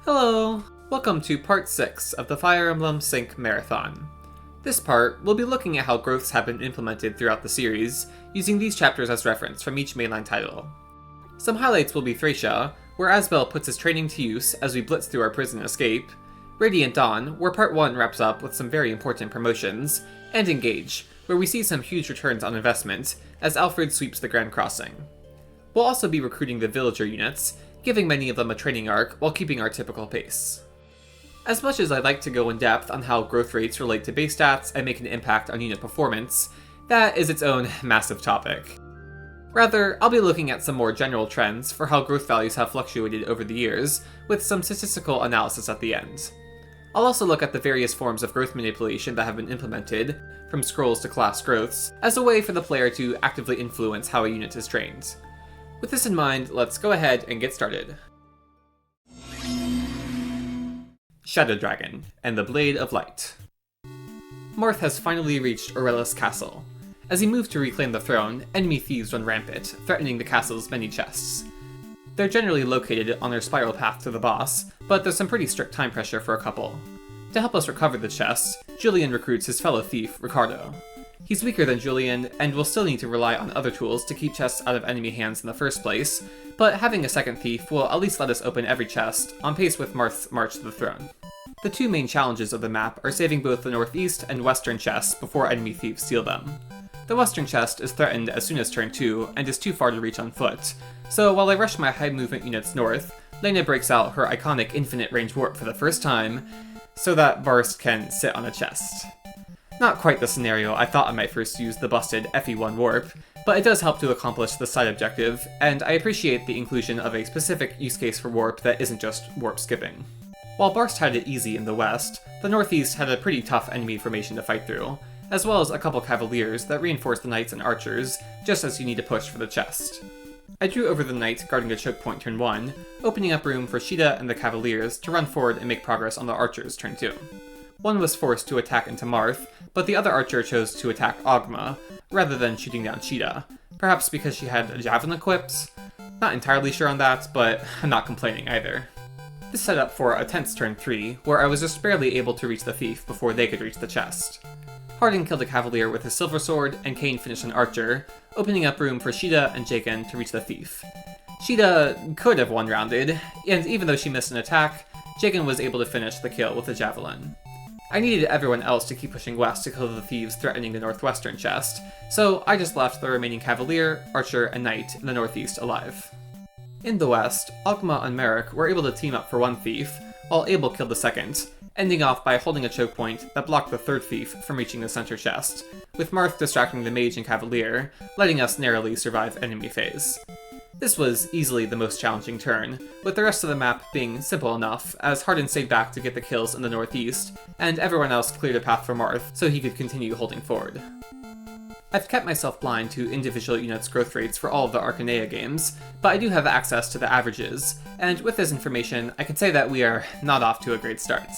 Hello! Welcome to part 6 of the Fire Emblem Sync Marathon. This part, we'll be looking at how growths have been implemented throughout the series, using these chapters as reference from each mainline title. Some highlights will be Thracia, where Asbel puts his training to use as we blitz through our prison escape, Radiant Dawn, where part 1 wraps up with some very important promotions, and Engage, where we see some huge returns on investment as Alfred sweeps the Grand Crossing. We'll also be recruiting the villager units, giving many of them a training arc while keeping our typical pace. As much as I'd like to go in depth on how growth rates relate to base stats and make an impact on unit performance, that is its own massive topic. Rather, I'll be looking at some more general trends for how growth values have fluctuated over the years, with some statistical analysis at the end. I'll also look at the various forms of growth manipulation that have been implemented, from scrolls to class growths, as a way for the player to actively influence how a unit is trained. With this in mind, let's go ahead and get started. Shadow Dragon and the Blade of Light. Marth has finally reached Aurelis Castle. As he moves to reclaim the throne, enemy thieves run rampant, threatening the castle's many chests. They're generally located on their spiral path to the boss, but there's some pretty strict time pressure for a couple. To help us recover the chests, Julian recruits his fellow thief, Ricardo. He's weaker than Julian, and will still need to rely on other tools to keep chests out of enemy hands in the first place, but having a second thief will at least let us open every chest, on pace with Marth's march to the throne. The two main challenges of the map are saving both the northeast and western chests before enemy thieves steal them. The western chest is threatened as soon as turn 2, and is too far to reach on foot, so while I rush my high movement units north, Lena breaks out her iconic infinite range warp for the first time, so that Barst can sit on a chest. Not quite the scenario I thought I might first use the busted FE1 warp, but it does help to accomplish the side objective, and I appreciate the inclusion of a specific use case for warp that isn't just warp skipping. While Barst had it easy in the west, the northeast had a pretty tough enemy formation to fight through, as well as a couple cavaliers that reinforce the knights and archers, just as you need to push for the chest. I drew over the knight guarding a choke point turn 1, opening up room for Sheeta and the cavaliers to run forward and make progress on the archers turn 2. One was forced to attack into Marth, but the other archer chose to attack Ogma, rather than shooting down Sheeta, perhaps because she had a javelin equipped? Not entirely sure on that, but I'm not complaining either. This set up for a tense turn 3, where I was just barely able to reach the thief before they could reach the chest. Harding killed a cavalier with his silver sword, and Kane finished an archer, opening up room for Sheeta and Jaken to reach the thief. Sheeta could have one-rounded, and even though she missed an attack, Jaken was able to finish the kill with a javelin. I needed everyone else to keep pushing west to kill the thieves threatening the northwestern chest, so I just left the remaining cavalier, archer, and knight in the northeast alive. In the west, Ogma and Merrick were able to team up for one thief, while Abel killed the second, ending off by holding a choke point that blocked the third thief from reaching the center chest, with Marth distracting the mage and cavalier, letting us narrowly survive enemy phase. This was easily the most challenging turn, with the rest of the map being simple enough, as Hardin stayed back to get the kills in the northeast, and everyone else cleared a path for Marth so he could continue holding forward. I've kept myself blind to individual units' growth rates for all of the Arcanea games, but I do have access to the averages, and with this information, I can say that we are not off to a great start.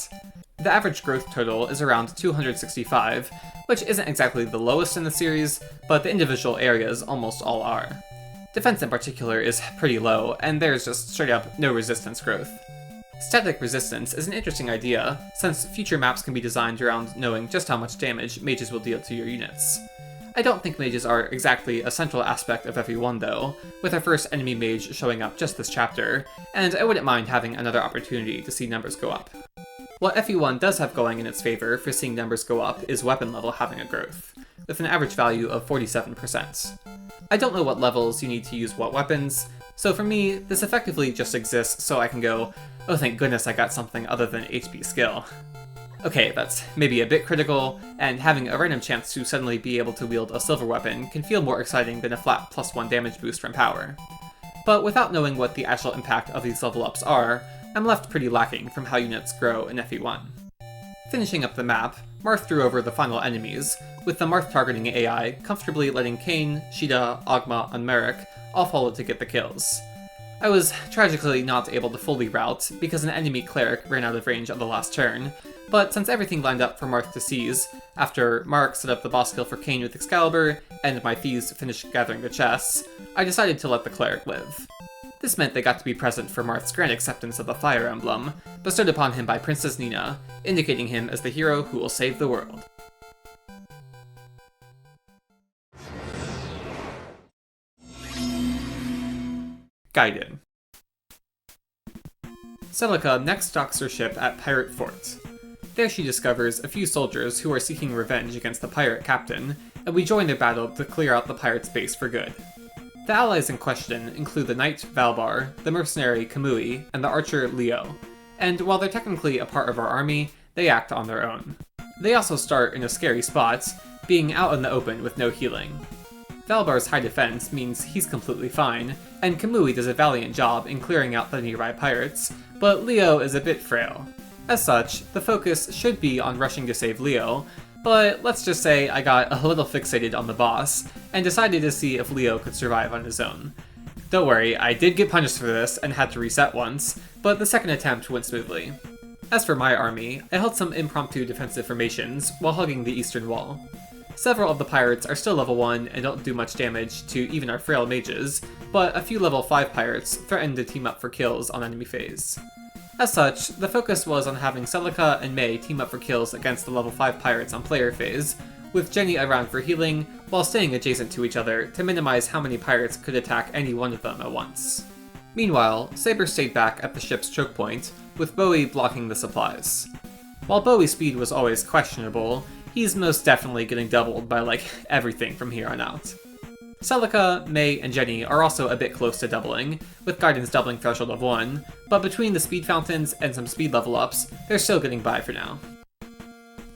The average growth total is around 265, which isn't exactly the lowest in the series, but the individual areas almost all are. Defense in particular is pretty low, and there's just straight up no resistance growth. Static resistance is an interesting idea, since future maps can be designed around knowing just how much damage mages will deal to your units. I don't think mages are exactly a central aspect of FE1 though, with our first enemy mage showing up just this chapter, and I wouldn't mind having another opportunity to see numbers go up. What FE1 does have going in its favor for seeing numbers go up is weapon level having a growth, with an average value of 47%. I don't know what levels you need to use what weapons, so for me, this effectively just exists so I can go, oh thank goodness I got something other than HP skill. Okay, that's maybe a bit critical, and having a random chance to suddenly be able to wield a silver weapon can feel more exciting than a flat +1 damage boost from power. But without knowing what the actual impact of these level ups are, I'm left pretty lacking from how units grow in FE1. Finishing up the map, Marth threw over the final enemies, with the Marth targeting AI comfortably letting Kane, Sheeta, Ogma, and Merrick all follow to get the kills. I was tragically not able to fully route because an enemy cleric ran out of range on the last turn, but since everything lined up for Marth to seize, after Mark set up the boss kill for Kane with Excalibur, and my thieves finished gathering the chests, I decided to let the cleric live. This meant they got to be present for Marth's grand acceptance of the Fire Emblem, bestowed upon him by Princess Nina, indicating him as the hero who will save the world. Gaiden. Celica next docks her ship at Pirate Fort. There she discovers a few soldiers who are seeking revenge against the pirate captain, and we join their battle to clear out the pirate's base for good. The allies in question include the knight Valbar, the mercenary Kamui, and the archer Leo, and while they're technically a part of our army, they act on their own. They also start in a scary spot, being out in the open with no healing. Valbar's high defense means he's completely fine, and Kamui does a valiant job in clearing out the nearby pirates, but Leo is a bit frail. As such, the focus should be on rushing to save Leo, but let's just say I got a little fixated on the boss, and decided to see if Leo could survive on his own. Don't worry, I did get punished for this and had to reset once, but the second attempt went smoothly. As for my army, I held some impromptu defensive formations while hugging the eastern wall. Several of the pirates are still level 1 and don't do much damage to even our frail mages, but a few level 5 pirates threaten to team up for kills on enemy phase. As such, the focus was on having Celica and May team up for kills against the level 5 pirates on player phase, with Jenny around for healing, while staying adjacent to each other to minimize how many pirates could attack any one of them at once. Meanwhile, Saber stayed back at the ship's choke point, with Bowie blocking the supplies. While Bowie's speed was always questionable, he's most definitely getting doubled by everything from here on out. Celica, May, and Jenny are also a bit close to doubling, with Gaiden's doubling threshold of 1, but between the speed fountains and some speed level ups, they're still getting by for now.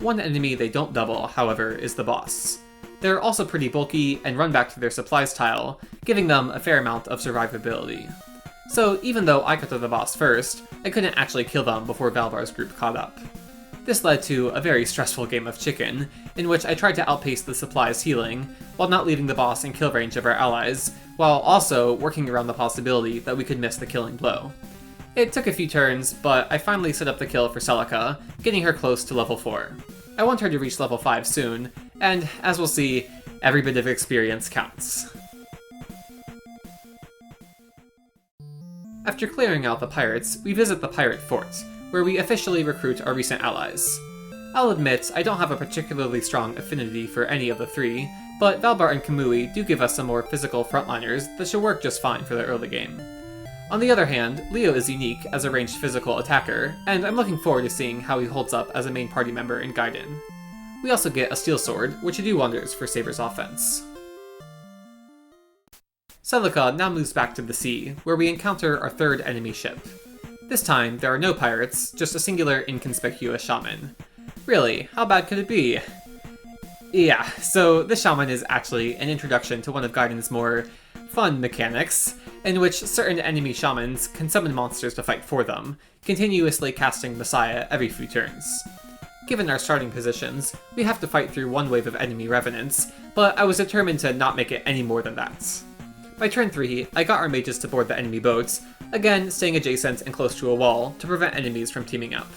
One enemy they don't double, however, is the boss. They're also pretty bulky and run back to their supplies tile, giving them a fair amount of survivability. So even though I got to the boss first, I couldn't actually kill them before Valbar's group caught up. This led to a very stressful game of chicken, in which I tried to outpace the supplies healing, while not leaving the boss in kill range of our allies, while also working around the possibility that we could miss the killing blow. It took a few turns, but I finally set up the kill for Celica, getting her close to level 4. I want her to reach level 5 soon, and as we'll see, every bit of experience counts. After clearing out the pirates, we visit the pirate fort, where we officially recruit our recent allies. I'll admit, I don't have a particularly strong affinity for any of the three, but Valbar and Kamui do give us some more physical frontliners that should work just fine for the early game. On the other hand, Leo is unique as a ranged physical attacker, and I'm looking forward to seeing how he holds up as a main party member in Gaiden. We also get a steel sword, which should do wonders for Saber's offense. Celica now moves back to the sea, where we encounter our third enemy ship. This time, there are no pirates, just a singular inconspicuous shaman. Really, how bad could it be? Yeah, so this shaman is actually an introduction to one of Gaiden's more fun mechanics, in which certain enemy shamans can summon monsters to fight for them, continuously casting Messiah every few turns. Given our starting positions, we have to fight through one wave of enemy revenants, but I was determined to not make it any more than that. By turn 3, I got our mages to board the enemy boats, again staying adjacent and close to a wall to prevent enemies from teaming up.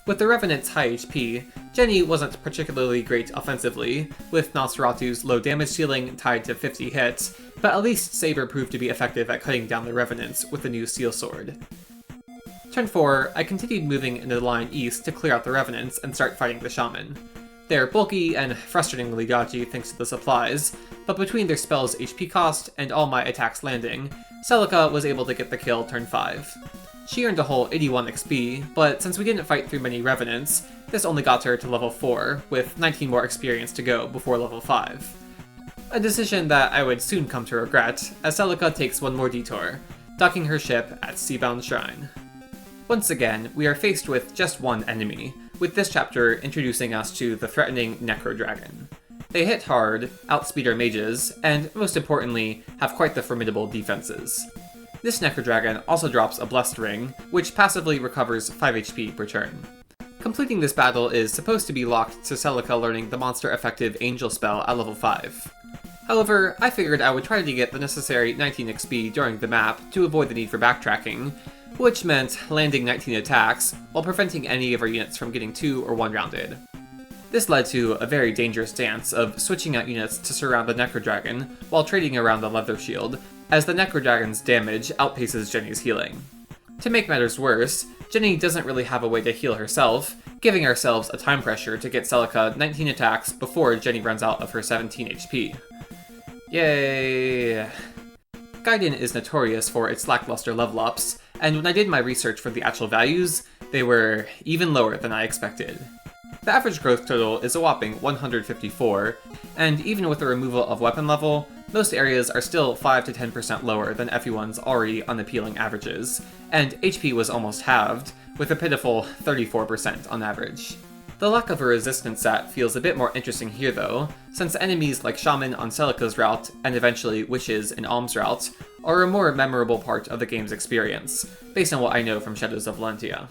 With the Revenant's high HP, Jenny wasn't particularly great offensively, with Nosferatu's low damage ceiling tied to 50 hits, but at least Saber proved to be effective at cutting down the Revenants with the new Steel Sword. Turn 4, I continued moving into the line east to clear out the Revenants and start fighting the Shaman. They're bulky and frustratingly dodgy thanks to the supplies, but between their spell's HP cost and all my attacks landing, Celica was able to get the kill turn 5. She earned a whole 81 XP, but since we didn't fight through many Revenants, this only got her to level 4, with 19 more experience to go before level 5. A decision that I would soon come to regret, as Celica takes one more detour, docking her ship at Seabound Shrine. Once again, we are faced with just one enemy, with this chapter introducing us to the threatening Necro Dragon. They hit hard, outspeed our mages, and most importantly, have quite the formidable defenses. This Necro Dragon also drops a Blessed Ring, which passively recovers 5 HP per turn. Completing this battle is supposed to be locked to Celica learning the monster-effective Angel spell at level 5. However, I figured I would try to get the necessary 19 XP during the map to avoid the need for backtracking, which meant landing 19 attacks, while preventing any of our units from getting 2 or 1 rounded. This led to a very dangerous dance of switching out units to surround the Necro Dragon, while trading around the Leather Shield, as the Necrodragon's damage outpaces Jenny's healing. To make matters worse, Jenny doesn't really have a way to heal herself, giving ourselves a time pressure to get Celica 19 attacks before Jenny runs out of her 17 HP. Yay! Gaiden is notorious for its lackluster level ups, and when I did my research for the actual values, they were even lower than I expected. The average growth total is a whopping 154, and even with the removal of weapon level, most areas are still 5 to 10% lower than FE1's already unappealing averages, and HP was almost halved, with a pitiful 34% on average. The lack of a resistance stat feels a bit more interesting here though, since enemies like Shaman on Celica's route, and eventually Witches in Alm's route, are a more memorable part of the game's experience, based on what I know from Shadows of Valentia.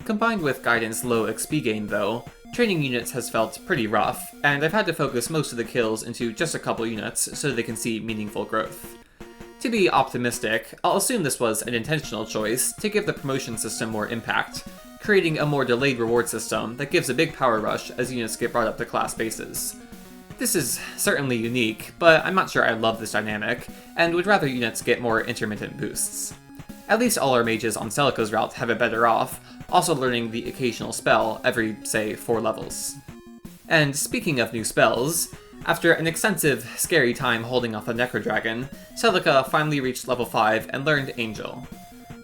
Combined with Gaiden's low XP gain though, training units has felt pretty rough, and I've had to focus most of the kills into just a couple units so they can see meaningful growth. To be optimistic, I'll assume this was an intentional choice to give the promotion system more impact, creating a more delayed reward system that gives a big power rush as units get brought up to class bases. This is certainly unique, but I'm not sure I love this dynamic, and would rather units get more intermittent boosts. At least all our mages on Celica's route have it better off, also learning the occasional spell every, say, 4 levels. And speaking of new spells, after an extensive, scary time holding off the Necrodragon, Celica finally reached level 5 and learned Angel.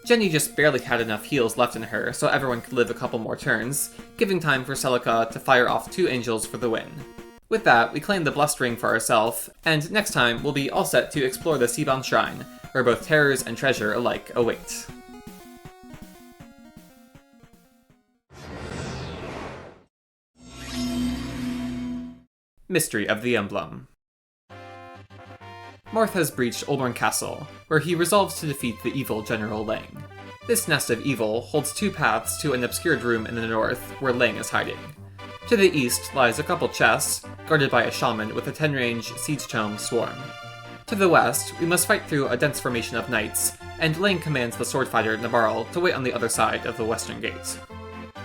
Jenny just barely had enough heals left in her so everyone could live a couple more turns, giving time for Celica to fire off 2 angels for the win. With that, we claim the Blessed Ring for ourselves, and next time we'll be all set to explore the Seabound Shrine, where both terrors and treasure alike await. Mystery of the Emblem. Marth has breached Oldbourne Castle, where he resolves to defeat the evil General Lang. This nest of evil holds 2 paths to an obscured room in the north, where Lang is hiding. To the east lies a couple chests, guarded by a shaman with a 10-range Siege Tome Swarm. To the west, we must fight through a dense formation of knights, and Lang commands the swordfighter Nabarl to wait on the other side of the western gate.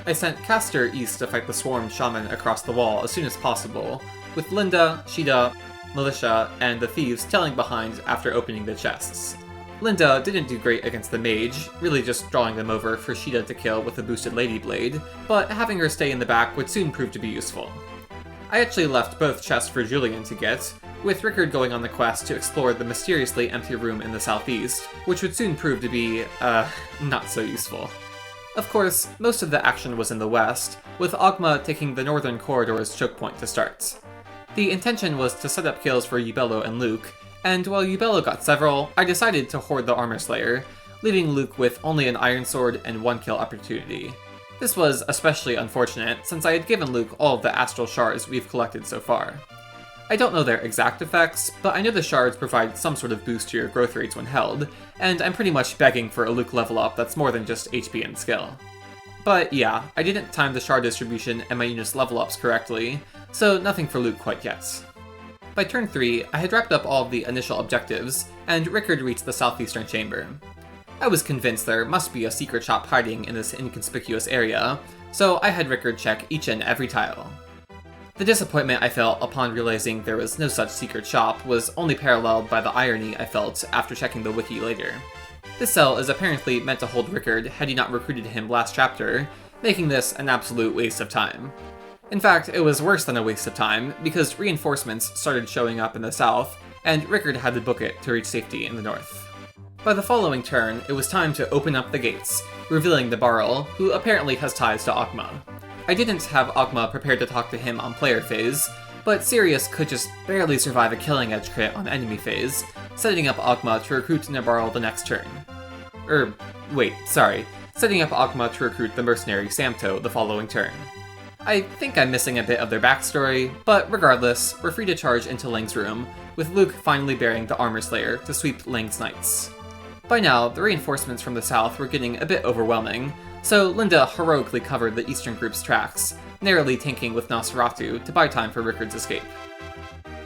I sent Castor east to fight the swarm shaman across the wall as soon as possible, with Linda, Shida, Militia, and the thieves tailing behind after opening the chests. Linda didn't do great against the mage, really just drawing them over for Shida to kill with a boosted Lady Blade, but having her stay in the back would soon prove to be useful. I actually left both chests for Julian to get, with Rickard going on the quest to explore the mysteriously empty room in the southeast, which would soon prove to be, not so useful. Of course, most of the action was in the west, with Ogma taking the northern corridor's choke point to start. The intention was to set up kills for Yubello and Luke, and while Yubello got several, I decided to hoard the Armor Slayer, leaving Luke with only an Iron Sword and 1 kill opportunity. This was especially unfortunate, since I had given Luke all of the Astral Shards we've collected so far. I don't know their exact effects, but I know the shards provide some sort of boost to your growth rates when held, and I'm pretty much begging for a Luke level up that's more than just HP and skill. But yeah, I didn't time the shard distribution and my unit's level ups correctly, so nothing for Luke quite yet. By turn 3, I had wrapped up all of the initial objectives, and Rickard reached the southeastern chamber. I was convinced there must be a secret shop hiding in this inconspicuous area, so I had Rickard check each and every tile. The disappointment I felt upon realizing there was no such secret shop was only paralleled by the irony I felt after checking the wiki later. This cell is apparently meant to hold Rickard had he not recruited him last chapter, making this an absolute waste of time. In fact, it was worse than a waste of time, because reinforcements started showing up in the south, and Rickard had to book it to reach safety in the north. By the following turn, it was time to open up the gates, revealing Nabarl, who apparently has ties to Ogma. I didn't have Ogma prepared to talk to him on player phase, but Sirius could just barely survive a killing edge crit on enemy phase, setting up Ogma to recruit Nabarl the next turn. Setting up Ogma to recruit the mercenary Samto the following turn. I think I'm missing a bit of their backstory, but regardless, we're free to charge into Lang's room, with Luke finally bearing the Armor Slayer to sweep Lang's knights. By now, the reinforcements from the south were getting a bit overwhelming, so Linda heroically covered the eastern group's tracks, narrowly tanking with Nosferatu to buy time for Rickard's escape.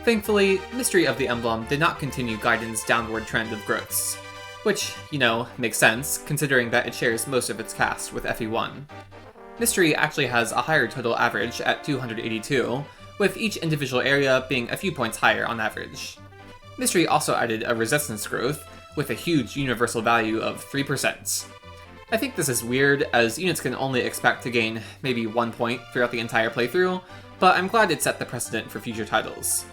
Thankfully, Mystery of the Emblem did not continue Gaiden's downward trend of growths, which, makes sense, considering that it shares most of its cast with FE1. Mystery actually has a higher total average at 282, with each individual area being a few points higher on average. Mystery also added a resistance growth, with a huge universal value of 3%. I think this is weird, as units can only expect to gain maybe 1 point throughout the entire playthrough, but I'm glad it set the precedent for future titles.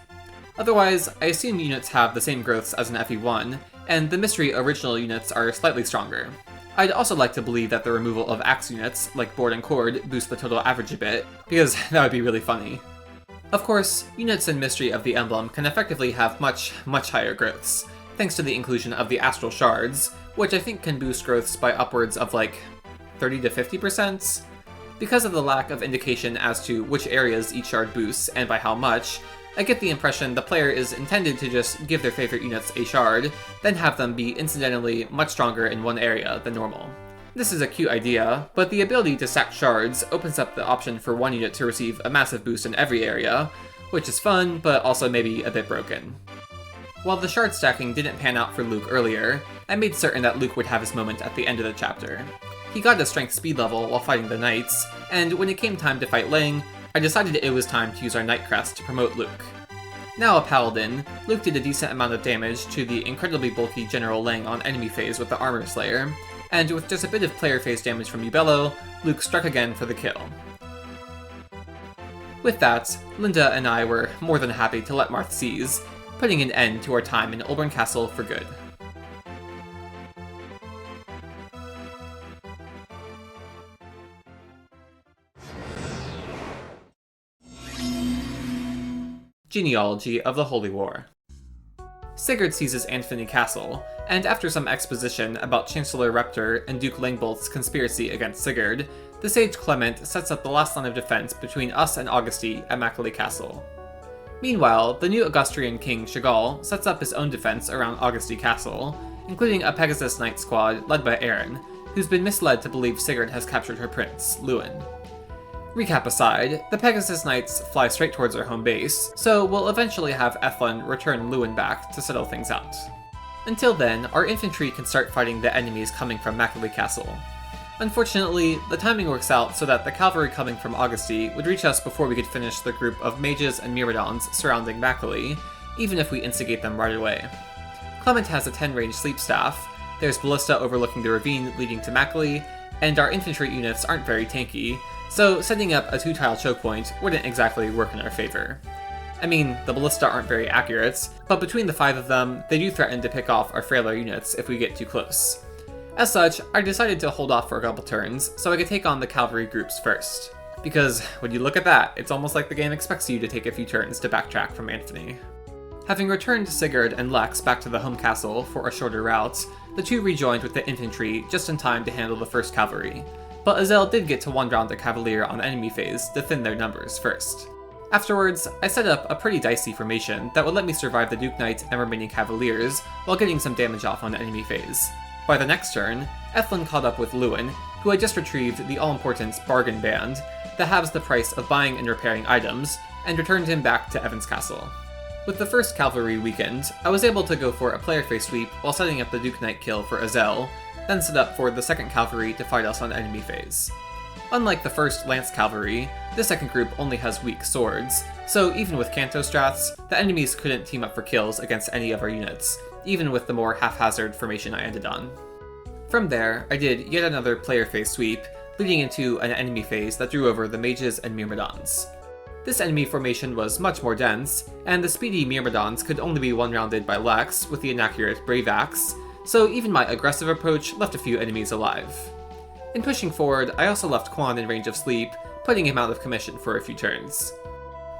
Otherwise, I assume units have the same growths as an FE1, and the Mystery original units are slightly stronger. I'd also like to believe that the removal of axe units, like Board and Cord, boost the total average a bit, because that would be really funny. Of course, units in Mystery of the Emblem can effectively have much higher growths, thanks to the inclusion of the Astral Shards, which I think can boost growths by upwards of like 30 to 50%. Because of the lack of indication as to which areas each shard boosts and by how much, I get the impression the player is intended to just give their favorite units a shard, then have them be incidentally much stronger in one area than normal. This is a cute idea, but the ability to stack shards opens up the option for one unit to receive a massive boost in every area, which is fun, but also maybe a bit broken. While the shard stacking didn't pan out for Luke earlier, I made certain that Luke would have his moment at the end of the chapter. He got a strength speed level while fighting the knights, and when it came time to fight Ling, I decided it was time to use our Knight Crest to promote Luke. Now a paladin, Luke did a decent amount of damage to the incredibly bulky General Ling on enemy phase with the Armor Slayer, and with just a bit of player phase damage from Ubello, Luke struck again for the kill. With that, Linda and I were more than happy to let Marth seize, putting an end to our time in Oberon Castle for good. Genealogy of the Holy War. Sigurd seizes Anthony Castle, and after some exposition about Chancellor Reptor and Duke Langbolt's conspiracy against Sigurd, the Sage Clement sets up the last line of defense between us and Augusti at Macaulay Castle. Meanwhile, the new Augustrian king Chagall sets up his own defense around Augusti Castle, including a Pegasus Knight squad led by Erin, who's been misled to believe Sigurd has captured her prince, Lewin. Recap aside, the Pegasus Knights fly straight towards our home base, so we'll eventually have Ethlin return Lewin back to settle things out. Until then, our infantry can start fighting the enemies coming from Macaulay Castle. Unfortunately, the timing works out so that the cavalry coming from Augusti would reach us before we could finish the group of mages and myrmidons surrounding Macaulay, even if we instigate them right away. Clement has a 10-range sleep staff, there's Ballista overlooking the ravine leading to Macaulay, and our infantry units aren't very tanky, so setting up a 2-tile choke point wouldn't exactly work in our favor. I mean, the Ballista aren't very accurate, but between the 5 of them, they do threaten to pick off our frailer units if we get too close. As such, I decided to hold off for a couple turns so I could take on the cavalry groups first. Because, when you look at that, it's almost like the game expects you to take a few turns to backtrack from Anthony. Having returned Sigurd and Lex back to the home castle for a shorter route, the two rejoined with the infantry just in time to handle the first cavalry, but Azel did get to one-round the cavalier on enemy phase to thin their numbers first. Afterwards, I set up a pretty dicey formation that would let me survive the Duke Knight and remaining cavaliers while getting some damage off on enemy phase. By the next turn, Ethlin caught up with Lewin, who had just retrieved the all-important Bargain Band that halves the price of buying and repairing items, and returned him back to Evan's Castle. With the first cavalry weakened, I was able to go for a player phase sweep while setting up the Duke Knight kill for Azel, then set up for the second cavalry to fight us on enemy phase. Unlike the first Lance Cavalry, the second group only has weak swords, so even with Canto strats, the enemies couldn't team up for kills against any of our units, even with the more haphazard formation I ended on. From there, I did yet another player phase sweep, leading into an enemy phase that drew over the mages and myrmidons. This enemy formation was much more dense, and the speedy myrmidons could only be one-rounded by Lex with the inaccurate Brave Axe, so even my aggressive approach left a few enemies alive. In pushing forward, I also left Quan in range of sleep, putting him out of commission for a few turns.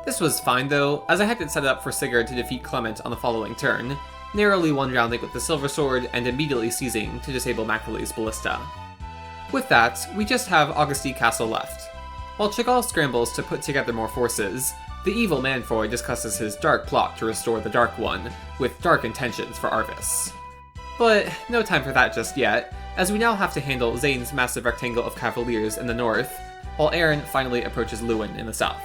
This was fine though, as I had it set up for Sigurd to defeat Clement on the following turn, narrowly one-rounding with the Silver Sword and immediately seizing to disable Macaulay's Ballista. With that, we just have Augusti Castle left. While Chagall scrambles to put together more forces, the evil Manfroy discusses his dark plot to restore the Dark One, with dark intentions for Arvis. But no time for that just yet, as we now have to handle Zane's massive rectangle of cavaliers in the north, while Erin finally approaches Lewin in the south.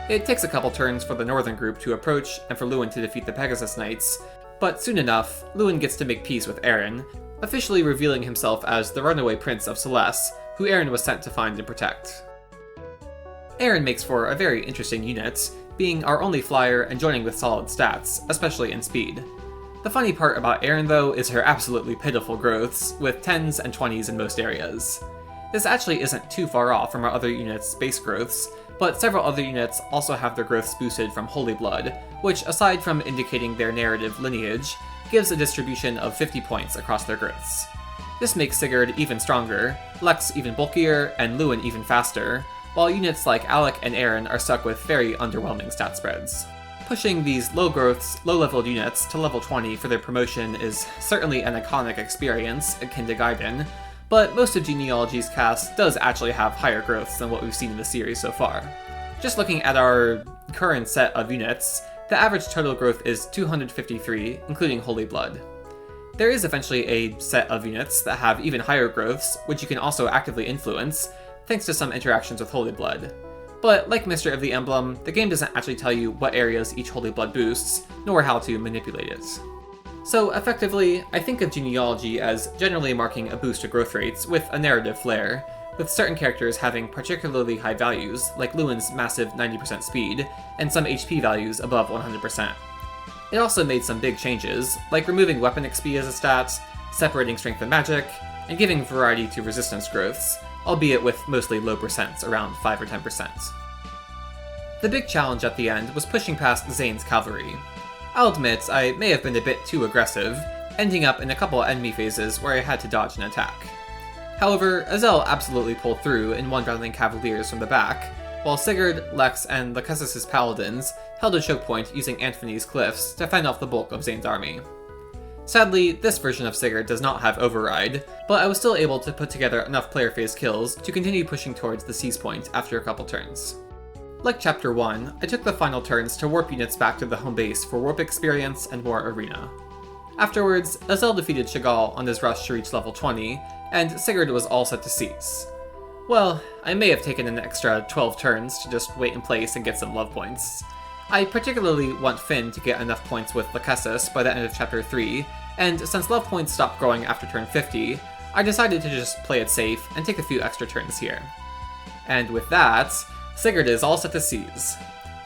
It takes a couple turns for the northern group to approach and for Lewin to defeat the Pegasus Knights, but soon enough, Lewin gets to make peace with Erin, officially revealing himself as the runaway prince of Celeste, who Erin was sent to find and protect. Erin makes for a very interesting unit, being our only flyer and joining with solid stats, especially in speed. The funny part about Erin though is her absolutely pitiful growths, with 10s and 20s in most areas. This actually isn't too far off from our other units' base growths, but several other units also have their growths boosted from Holy Blood, which, aside from indicating their narrative lineage, gives a distribution of 50 points across their growths. This makes Sigurd even stronger, Lex even bulkier, and Lewin even faster, while units like Alec and Erin are stuck with very underwhelming stat spreads. Pushing these low-leveled units to level 20 for their promotion is certainly an iconic experience akin to Gaiden, but most of Genealogy's cast does actually have higher growths than what we've seen in the series so far. Just looking at our current set of units, the average total growth is 253, including Holy Blood. There is eventually a set of units that have even higher growths, which you can also actively influence, thanks to some interactions with Holy Blood. But like Mystery of the Emblem, the game doesn't actually tell you what areas each Holy Blood boosts, nor how to manipulate it. So effectively, I think of Genealogy as generally marking a boost to growth rates with a narrative flair, with certain characters having particularly high values, like Lewin's massive 90% speed, and some HP values above 100%. It also made some big changes, like removing weapon XP as a stat, separating strength and magic, and giving variety to resistance growths, albeit with mostly low percents, around 5 or 10%. The big challenge at the end was pushing past Zane's cavalry. I'll admit, I may have been a bit too aggressive, ending up in a couple enemy phases where I had to dodge an attack. However, Azel absolutely pulled through in one-rounding cavaliers from the back, while Sigurd, Lex, and Lachesis' paladins held a choke point using Anthony's cliffs to fend off the bulk of Zane's army. Sadly, this version of Sigurd does not have Override, but I was still able to put together enough player phase kills to continue pushing towards the seize point after a couple turns. Like Chapter 1, I took the final turns to warp units back to the home base for warp experience and more arena. Afterwards, Azel defeated Chagall on his rush to reach level 20, and Sigurd was all set to seize. Well, I may have taken an extra 12 turns to just wait in place and get some love points. I particularly want Finn to get enough points with Lachesis by the end of Chapter 3, and since love points stopped growing after turn 50, I decided to just play it safe and take a few extra turns here. And with that, Sigurd is all set to seize.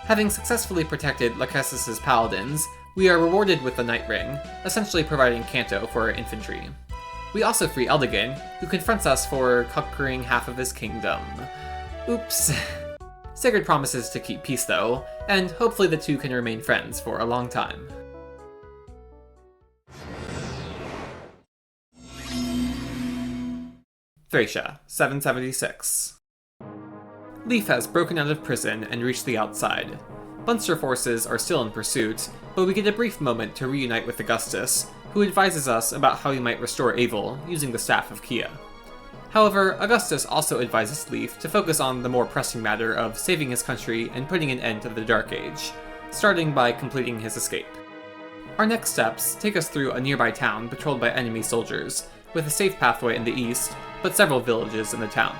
Having successfully protected Lachesis' paladins, we are rewarded with the Night Ring, essentially providing Canto for our infantry. We also free Eldigan, who confronts us for conquering half of his kingdom. Oops. Sigurd promises to keep peace though, and hopefully the two can remain friends for a long time. Thracia, 776. Leif has broken out of prison and reached the outside. Bunster forces are still in pursuit, but we get a brief moment to reunite with Augustus, who advises us about how we might restore Abel using the Staff of Kia. However, Augustus also advises Leif to focus on the more pressing matter of saving his country and putting an end to the Dark Age, starting by completing his escape. Our next steps take us through a nearby town patrolled by enemy soldiers, with a safe pathway in the east, but several villages in the town.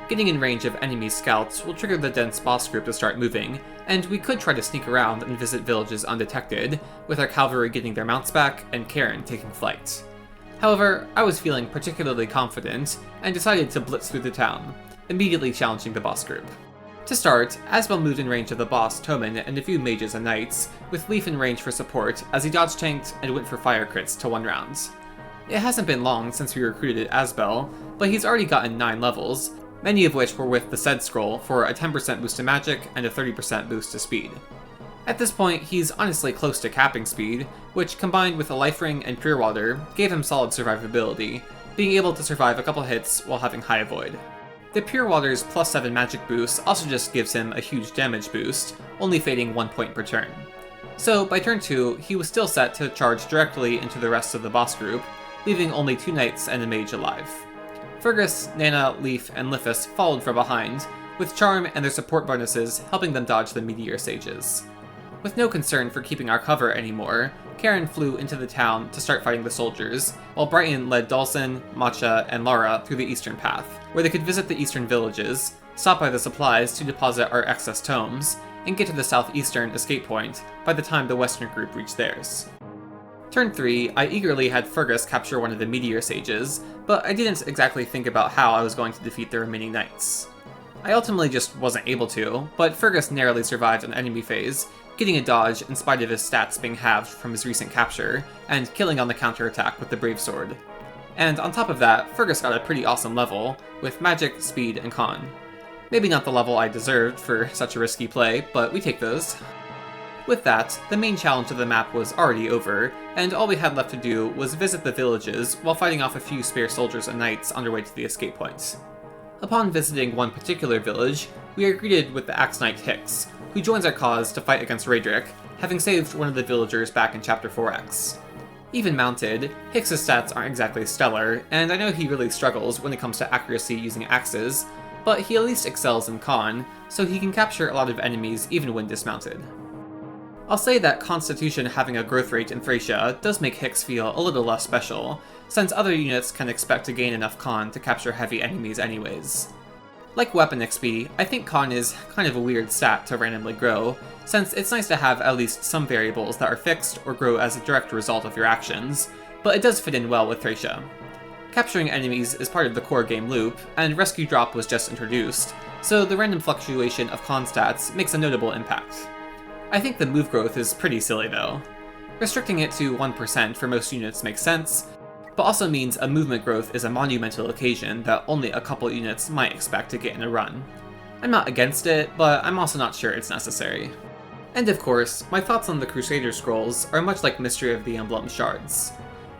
Getting in range of enemy scouts will trigger the dense boss group to start moving, and we could try to sneak around and visit villages undetected, with our cavalry getting their mounts back and Karen taking flight. However, I was feeling particularly confident, and decided to blitz through the town, immediately challenging the boss group. To start, Asbel moved in range of the boss Toman and a few mages and knights, with Leif in range for support as he dodge tanked and went for fire crits to 1 round. It hasn't been long since we recruited Asbel, but he's already gotten 9 levels, many of which were with the Sed Scroll for a 10% boost to magic and a 30% boost to speed. At this point, he's honestly close to capping speed, which combined with a life ring and pure water, gave him solid survivability, being able to survive a couple hits while having high avoid. The pure water's +7 magic boost also just gives him a huge damage boost, only fading 1 point per turn. So by turn 2, he was still set to charge directly into the rest of the boss group, leaving only 2 knights and a mage alive. Fergus, Nana, Leif, and Lifus followed from behind, with Charm and their support bonuses helping them dodge the Meteor Sages. With no concern for keeping our cover anymore, Karen flew into the town to start fighting the soldiers, while Brighton led Dawson, Matcha, and Lara through the eastern path, where they could visit the eastern villages, stop by the supplies to deposit our excess tomes, and get to the southeastern escape point by the time the western group reached theirs. Turn 3, I eagerly had Fergus capture one of the Meteor Sages, but I didn't exactly think about how I was going to defeat the remaining knights. I ultimately just wasn't able to, but Fergus narrowly survived an enemy phase, getting a dodge in spite of his stats being halved from his recent capture, and killing on the counterattack with the Brave Sword. And on top of that, Fergus got a pretty awesome level, with magic, speed, and con. Maybe not the level I deserved for such a risky play, but we take those. With that, the main challenge of the map was already over, and all we had left to do was visit the villages while fighting off a few spare soldiers and knights on their way to the escape point. Upon visiting one particular village, we are greeted with the Axe Knight Hicks, who joins our cause to fight against Raedric, having saved one of the villagers back in Chapter 4X. Even mounted, Hicks' stats aren't exactly stellar, and I know he really struggles when it comes to accuracy using axes, but he at least excels in con, so he can capture a lot of enemies even when dismounted. I'll say that Constitution having a growth rate in Thracia does make Hicks feel a little less special, since other units can expect to gain enough con to capture heavy enemies anyways. Like weapon XP, I think con is kind of a weird stat to randomly grow, since it's nice to have at least some variables that are fixed or grow as a direct result of your actions, but it does fit in well with Thracia. Capturing enemies is part of the core game loop, and Rescue Drop was just introduced, so the random fluctuation of con stats makes a notable impact. I think the move growth is pretty silly though. Restricting it to 1% for most units makes sense, but also means a movement growth is a monumental occasion that only a couple units might expect to get in a run. I'm not against it, but I'm also not sure it's necessary. And of course, my thoughts on the Crusader Scrolls are much like Mystery of the Emblem Shards.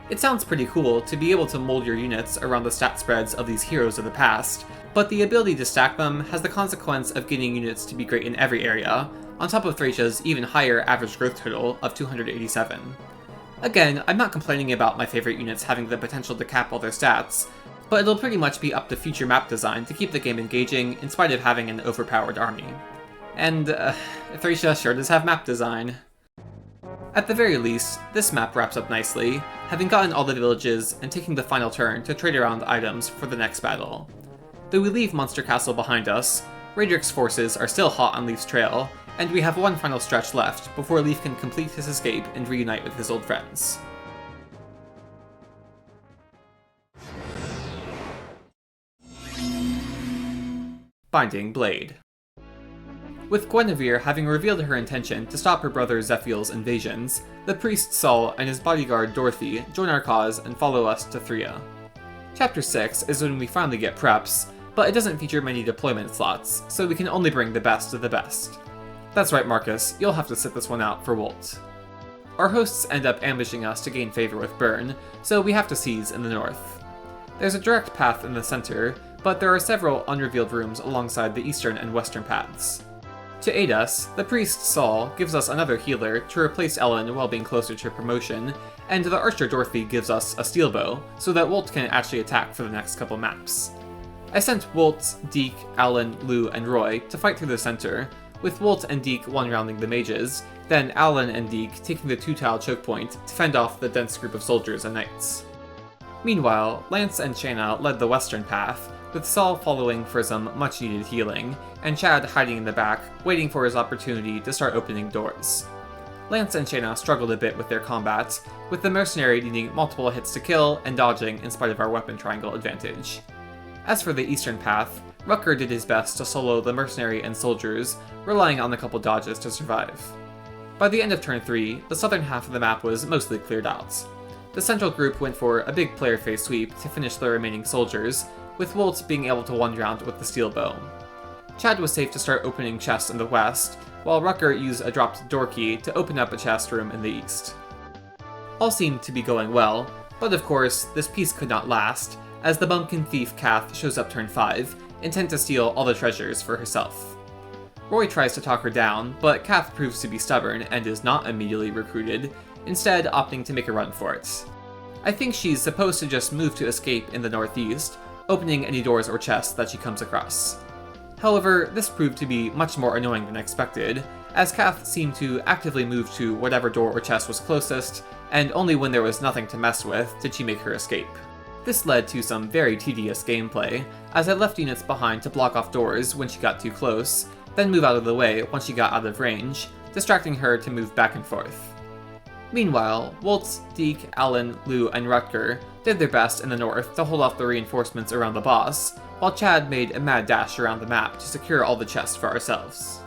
It sounds pretty cool to be able to mold your units around the stat spreads of these heroes of the past, but the ability to stack them has the consequence of getting units to be great in every area, on top of Thracia's even higher average growth total of 287. Again, I'm not complaining about my favorite units having the potential to cap all their stats, but it'll pretty much be up to future map design to keep the game engaging in spite of having an overpowered army. And, Thracia sure does have map design. At the very least, this map wraps up nicely, having gotten all the villages and taking the final turn to trade around items for the next battle. Though we leave Monster Castle behind us, Raedric's forces are still hot on Leaf's trail, and we have one final stretch left before Leaf can complete his escape and reunite with his old friends. Binding Blade. With Guinevere having revealed her intention to stop her brother Zephiel's invasions, the priest Saul and his bodyguard Dorothy join our cause and follow us to Thracia. Chapter 6 is when we finally get preps, but it doesn't feature many deployment slots, so we can only bring the best of the best. That's right, Marcus, you'll have to sit this one out for Wolt. Our hosts end up ambushing us to gain favor with Byrne, so we have to seize in the north. There's a direct path in the center, but there are several unrevealed rooms alongside the eastern and western paths. To aid us, the priest Saul gives us another healer to replace Ellen while being closer to promotion, and the archer Dorothy gives us a steel bow, so that Wolt can actually attack for the next couple maps. I sent Wolt, Deke, Alan, Lou, and Roy to fight through the center, with Wolt and Deke one-rounding the mages, then Alan and Deke taking the two-tile choke point to fend off the dense group of soldiers and knights. Meanwhile, Lance and Shanna led the western path, with Saul following for some much-needed healing, and Chad hiding in the back, waiting for his opportunity to start opening doors. Lance and Shanna struggled a bit with their combat, with the mercenary needing multiple hits to kill and dodging in spite of our weapon triangle advantage. As for the eastern path, Rucker did his best to solo the mercenary and soldiers, relying on a couple dodges to survive. By the end of turn 3, the southern half of the map was mostly cleared out. The central group went for a big player phase sweep to finish the remaining soldiers, with Wolt being able to one-round with the steel bow. Chad was safe to start opening chests in the west, while Rucker used a dropped door key to open up a chest room in the east. All seemed to be going well, but of course, this peace could not last, as the bumpkin thief Kath shows up turn 5, intent to steal all the treasures for herself. Roy tries to talk her down, but Kath proves to be stubborn and is not immediately recruited, instead opting to make a run for it. I think she's supposed to just move to escape in the northeast, opening any doors or chests that she comes across. However, this proved to be much more annoying than expected, as Kath seemed to actively move to whatever door or chest was closest, and only when there was nothing to mess with did she make her escape. This led to some very tedious gameplay, as I left units behind to block off doors when she got too close, then move out of the way once she got out of range, distracting her to move back and forth. Meanwhile, Wolt, Deke, Alan, Lou, and Rutger did their best in the north to hold off the reinforcements around the boss, while Chad made a mad dash around the map to secure all the chests for ourselves.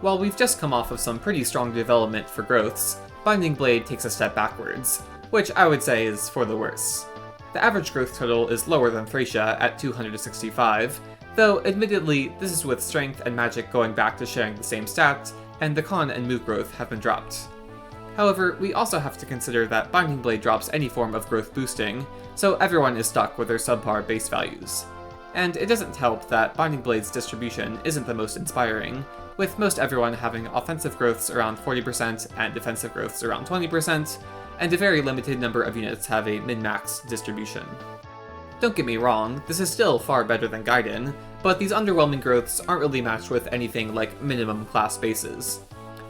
While we've just come off of some pretty strong development for growths, Binding Blade takes a step backwards, which I would say is for the worse. The average growth total is lower than Thracia at 265, though admittedly this is with strength and magic going back to sharing the same stats, and the con and move growth have been dropped. However, we also have to consider that Binding Blade drops any form of growth boosting, so everyone is stuck with their subpar base values. And it doesn't help that Binding Blade's distribution isn't the most inspiring, with most everyone having offensive growths around 40% and defensive growths around 20%, and a very limited number of units have a min-max distribution. Don't get me wrong, this is still far better than Gaiden, but these underwhelming growths aren't really matched with anything like minimum class bases.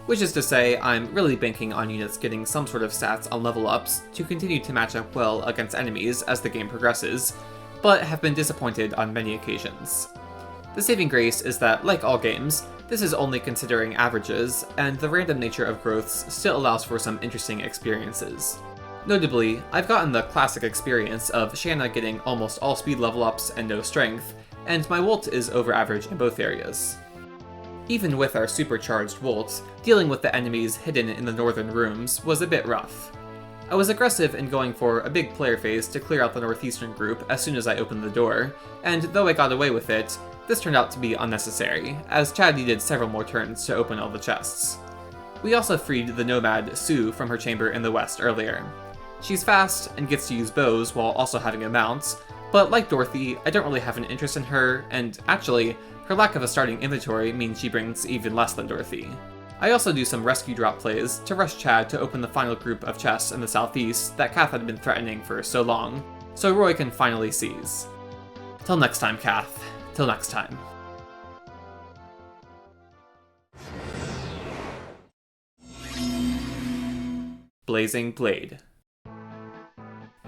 Which is to say, I'm really banking on units getting some sort of stats on level ups to continue to match up well against enemies as the game progresses, but have been disappointed on many occasions. The saving grace is that, like all games, this is only considering averages, and the random nature of growths still allows for some interesting experiences. Notably, I've gotten the classic experience of Shanna getting almost all speed level ups and no strength, and my Wolt is over average in both areas. Even with our supercharged Wolt, dealing with the enemies hidden in the northern rooms was a bit rough. I was aggressive in going for a big player phase to clear out the northeastern group as soon as I opened the door, and though I got away with it, this turned out to be unnecessary, as Chad needed several more turns to open all the chests. We also freed the nomad Sue from her chamber in the west earlier. She's fast and gets to use bows while also having a mount, but like Dorothy, I don't really have an interest in her, and actually, her lack of a starting inventory means she brings even less than Dorothy. I also do some rescue drop plays to rush Chad to open the final group of chests in the southeast that Kath had been threatening for so long, so Roy can finally seize. Till next time, Kath. Till next time. Blazing Blade.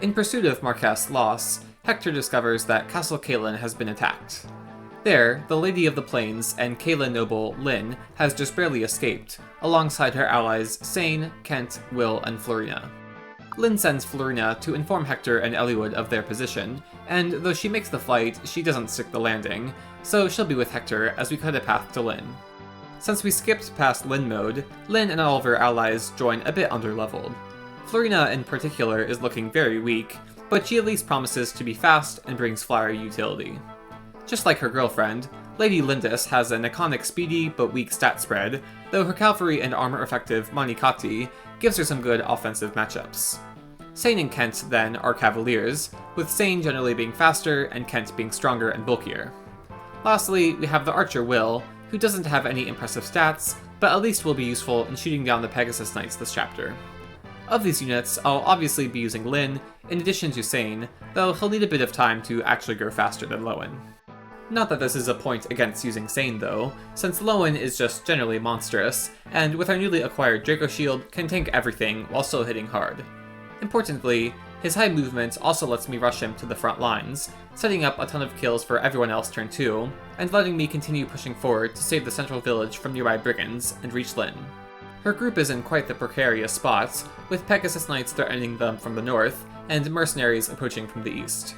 In pursuit of Marquess' loss, Hector discovers that Castle Caelin has been attacked. There, the Lady of the Plains and Caelin noble Lyn has just barely escaped, alongside her allies Sain, Kent, Will, and Florina. Lyn sends Florina to inform Hector and Eliwood of their position, and though she makes the flight, she doesn't stick the landing, so she'll be with Hector as we cut a path to Lyn. Since we skipped past Lyn mode, Lyn and all of her allies join a bit underleveled. Florina in particular is looking very weak, but she at least promises to be fast and brings flyer utility. Just like her girlfriend, Lady Lindis has an iconic speedy but weak stat spread, though her cavalry and armor-effective Manikati gives her some good offensive matchups. Sain and Kent, then, are cavaliers, with Sain generally being faster and Kent being stronger and bulkier. Lastly, we have the archer Will, who doesn't have any impressive stats, but at least will be useful in shooting down the Pegasus Knights this chapter. Of these units, I'll obviously be using Lyn, in addition to Sain, though he'll need a bit of time to actually grow faster than Lowen. Not that this is a point against using Sain though, since Lowen is just generally monstrous, and with our newly acquired Draco Shield can tank everything while still hitting hard. Importantly, his high movement also lets me rush him to the front lines, setting up a ton of kills for everyone else turn 2, and letting me continue pushing forward to save the central village from nearby brigands and reach Lyn. Her group is in quite the precarious spot, with Pegasus Knights threatening them from the north, and mercenaries approaching from the east.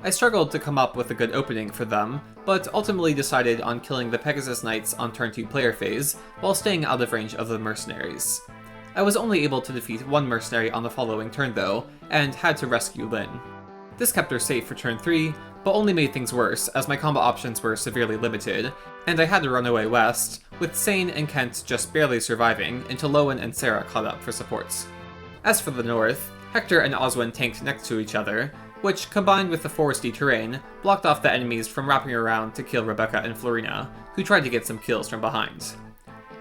I struggled to come up with a good opening for them, but ultimately decided on killing the Pegasus Knights on turn 2 player phase, while staying out of range of the mercenaries. I was only able to defeat one mercenary on the following turn though, and had to rescue Lyn. This kept her safe for turn 3, but only made things worse as my combo options were severely limited, and I had to run away west, with Sain and Kent just barely surviving until Lowen and Sarah caught up for support. As for the north, Hector and Oswin tanked next to each other, which, combined with the foresty terrain, blocked off the enemies from wrapping around to kill Rebecca and Florina, who tried to get some kills from behind.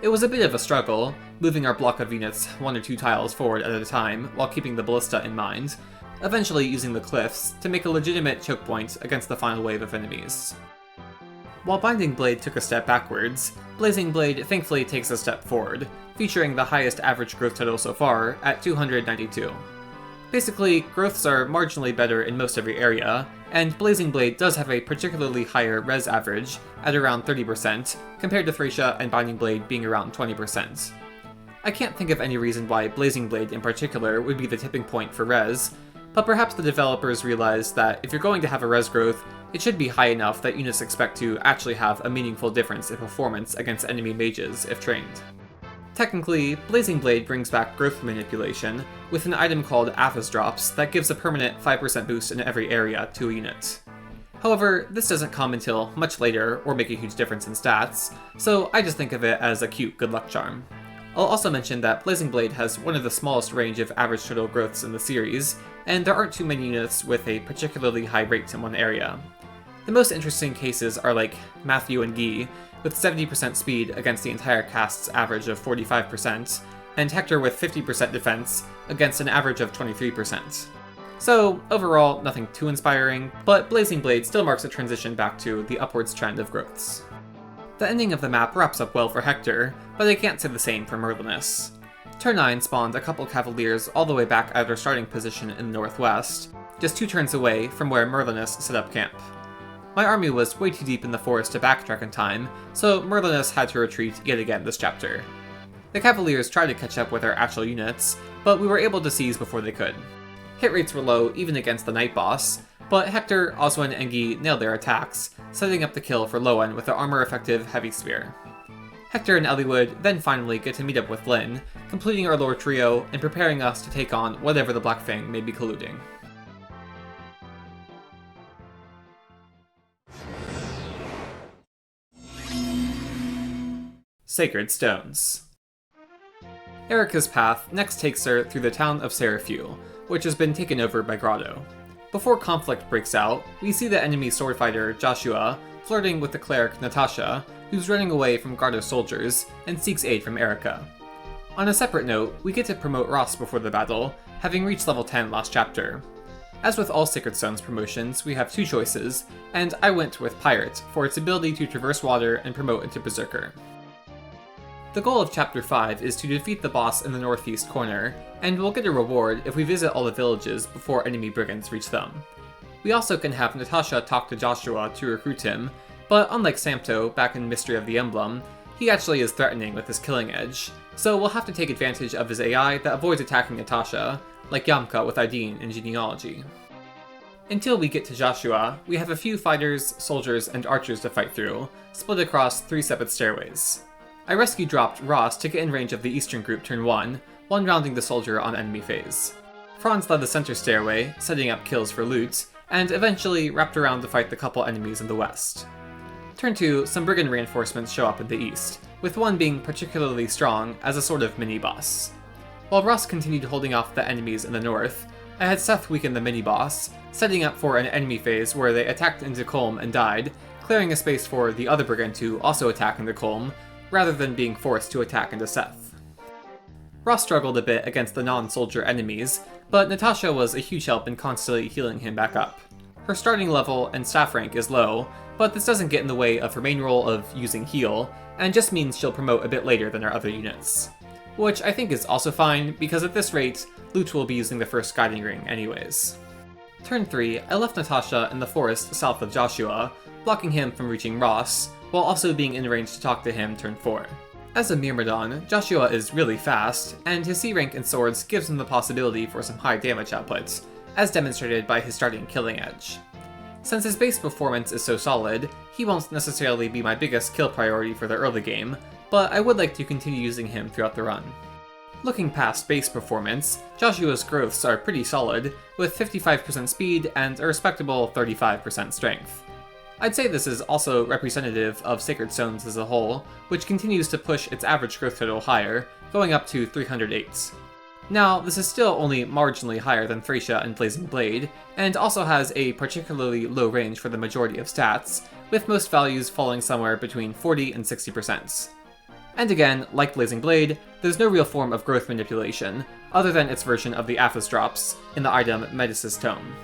It was a bit of a struggle, moving our block of units 1 or 2 tiles forward at a time while keeping the ballista in mind, eventually using the cliffs to make a legitimate choke point against the final wave of enemies. While Binding Blade took a step backwards, Blazing Blade thankfully takes a step forward, featuring the highest average growth total so far at 292. Basically, growths are marginally better in most every area, and Blazing Blade does have a particularly higher res average at around 30%, compared to Thracia and Binding Blade being around 20%. I can't think of any reason why Blazing Blade in particular would be the tipping point for res, but perhaps the developers realized that if you're going to have a res growth, it should be high enough that units expect to actually have a meaningful difference in performance against enemy mages if trained. Technically, Blazing Blade brings back growth manipulation with an item called Athos Drops that gives a permanent 5% boost in every area to a unit. However, this doesn't come until much later or make a huge difference in stats, so I just think of it as a cute good luck charm. I'll also mention that Blazing Blade has one of the smallest range of average total growths in the series, and there aren't too many units with a particularly high rate in one area. The most interesting cases are like Matthew and Guy, with 70% speed against the entire cast's average of 45%, and Hector with 50% defense against an average of 23%. So, overall, nothing too inspiring, but Blazing Blade still marks a transition back to the upwards trend of growths. The ending of the map wraps up well for Hector, but I can't say the same for Merlinus. Turn 9 spawned a couple Cavaliers all the way back at their starting position in the northwest, just 2 turns away from where Merlinus set up camp. My army was way too deep in the forest to backtrack in time, so Merlinus had to retreat yet again this chapter. The Cavaliers tried to catch up with our actual units, but we were able to seize before they could. Hit rates were low even against the Night Boss, but Hector, Oswin, and Guy nailed their attacks, setting up the kill for Lowen with the armor-effective Heavy Spear. Hector and Eliwood then finally get to meet up with Lyn, completing our lore trio and preparing us to take on whatever the Black Fang may be colluding. Sacred Stones. Erica's path next takes her through the town of Seraphiel, which has been taken over by Grotto. Before conflict breaks out, we see the enemy swordfighter Joshua flirting with the cleric Natasha, who's running away from Grotto's soldiers and seeks aid from Erica. On a separate note, we get to promote Ross before the battle, having reached level 10 last chapter. As with all Sacred Stones promotions, we have 2 choices, and I went with Pirate for its ability to traverse water and promote into Berserker. The goal of Chapter 5 is to defeat the boss in the northeast corner, and we'll get a reward if we visit all the villages before enemy brigands reach them. We also can have Natasha talk to Joshua to recruit him, but unlike Samto back in Mystery of the Emblem, he actually is threatening with his killing edge, so we'll have to take advantage of his AI that avoids attacking Natasha, like Yamka with Aideen in Genealogy. Until we get to Joshua, we have a few fighters, soldiers, and archers to fight through, split across 3 separate stairways. I rescue dropped Ross to get in range of the eastern group turn 1, one-rounding the soldier on enemy phase. Franz led the center stairway, setting up kills for loot, and eventually wrapped around to fight the couple enemies in the west. Turn 2, some brigand reinforcements show up in the east, with one being particularly strong as a sort of mini-boss. While Ross continued holding off the enemies in the north, I had Seth weaken the mini-boss, setting up for an enemy phase where they attacked into Colm and died, clearing a space for the other brigand to also attack into Colm, rather than being forced to attack into Seth. Ross struggled a bit against the non-soldier enemies, but Natasha was a huge help in constantly healing him back up. Her starting level and staff rank is low, but this doesn't get in the way of her main role of using heal, and just means she'll promote a bit later than our other units. Which I think is also fine, because at this rate, Lute will be using the first guiding ring anyways. Turn 3, I left Natasha in the forest south of Joshua, blocking him from reaching Ross, while also being in range to talk to him turn 4. As a Myrmidon, Joshua is really fast, and his C rank in swords gives him the possibility for some high damage output, as demonstrated by his starting killing edge. Since his base performance is so solid, he won't necessarily be my biggest kill priority for the early game, but I would like to continue using him throughout the run. Looking past base performance, Joshua's growths are pretty solid, with 55% speed and a respectable 35% strength. I'd say this is also representative of Sacred Stones as a whole, which continues to push its average growth total higher, going up to 308. Now, this is still only marginally higher than Thracia and Blazing Blade, and also has a particularly low range for the majority of stats, with most values falling somewhere between 40 and 60%. And again, like Blazing Blade, there's no real form of growth manipulation, other than its version of the Athos drops in the item Medicis Tome.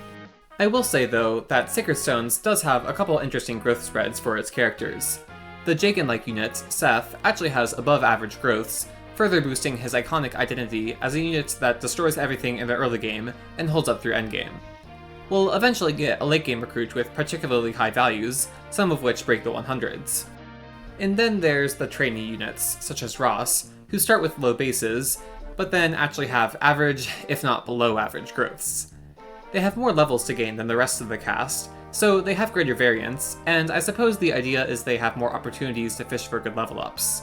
I will say though, that Sacred Stones does have a couple interesting growth spreads for its characters. The Jagan-like unit, Seth, actually has above average growths, further boosting his iconic identity as a unit that destroys everything in the early game and holds up through endgame. We'll eventually get a late game recruit with particularly high values, some of which break the 100s. And then there's the trainee units, such as Ross, who start with low bases, but then actually have average, if not below average growths. They have more levels to gain than the rest of the cast, so they have greater variance, and I suppose the idea is they have more opportunities to fish for good level ups.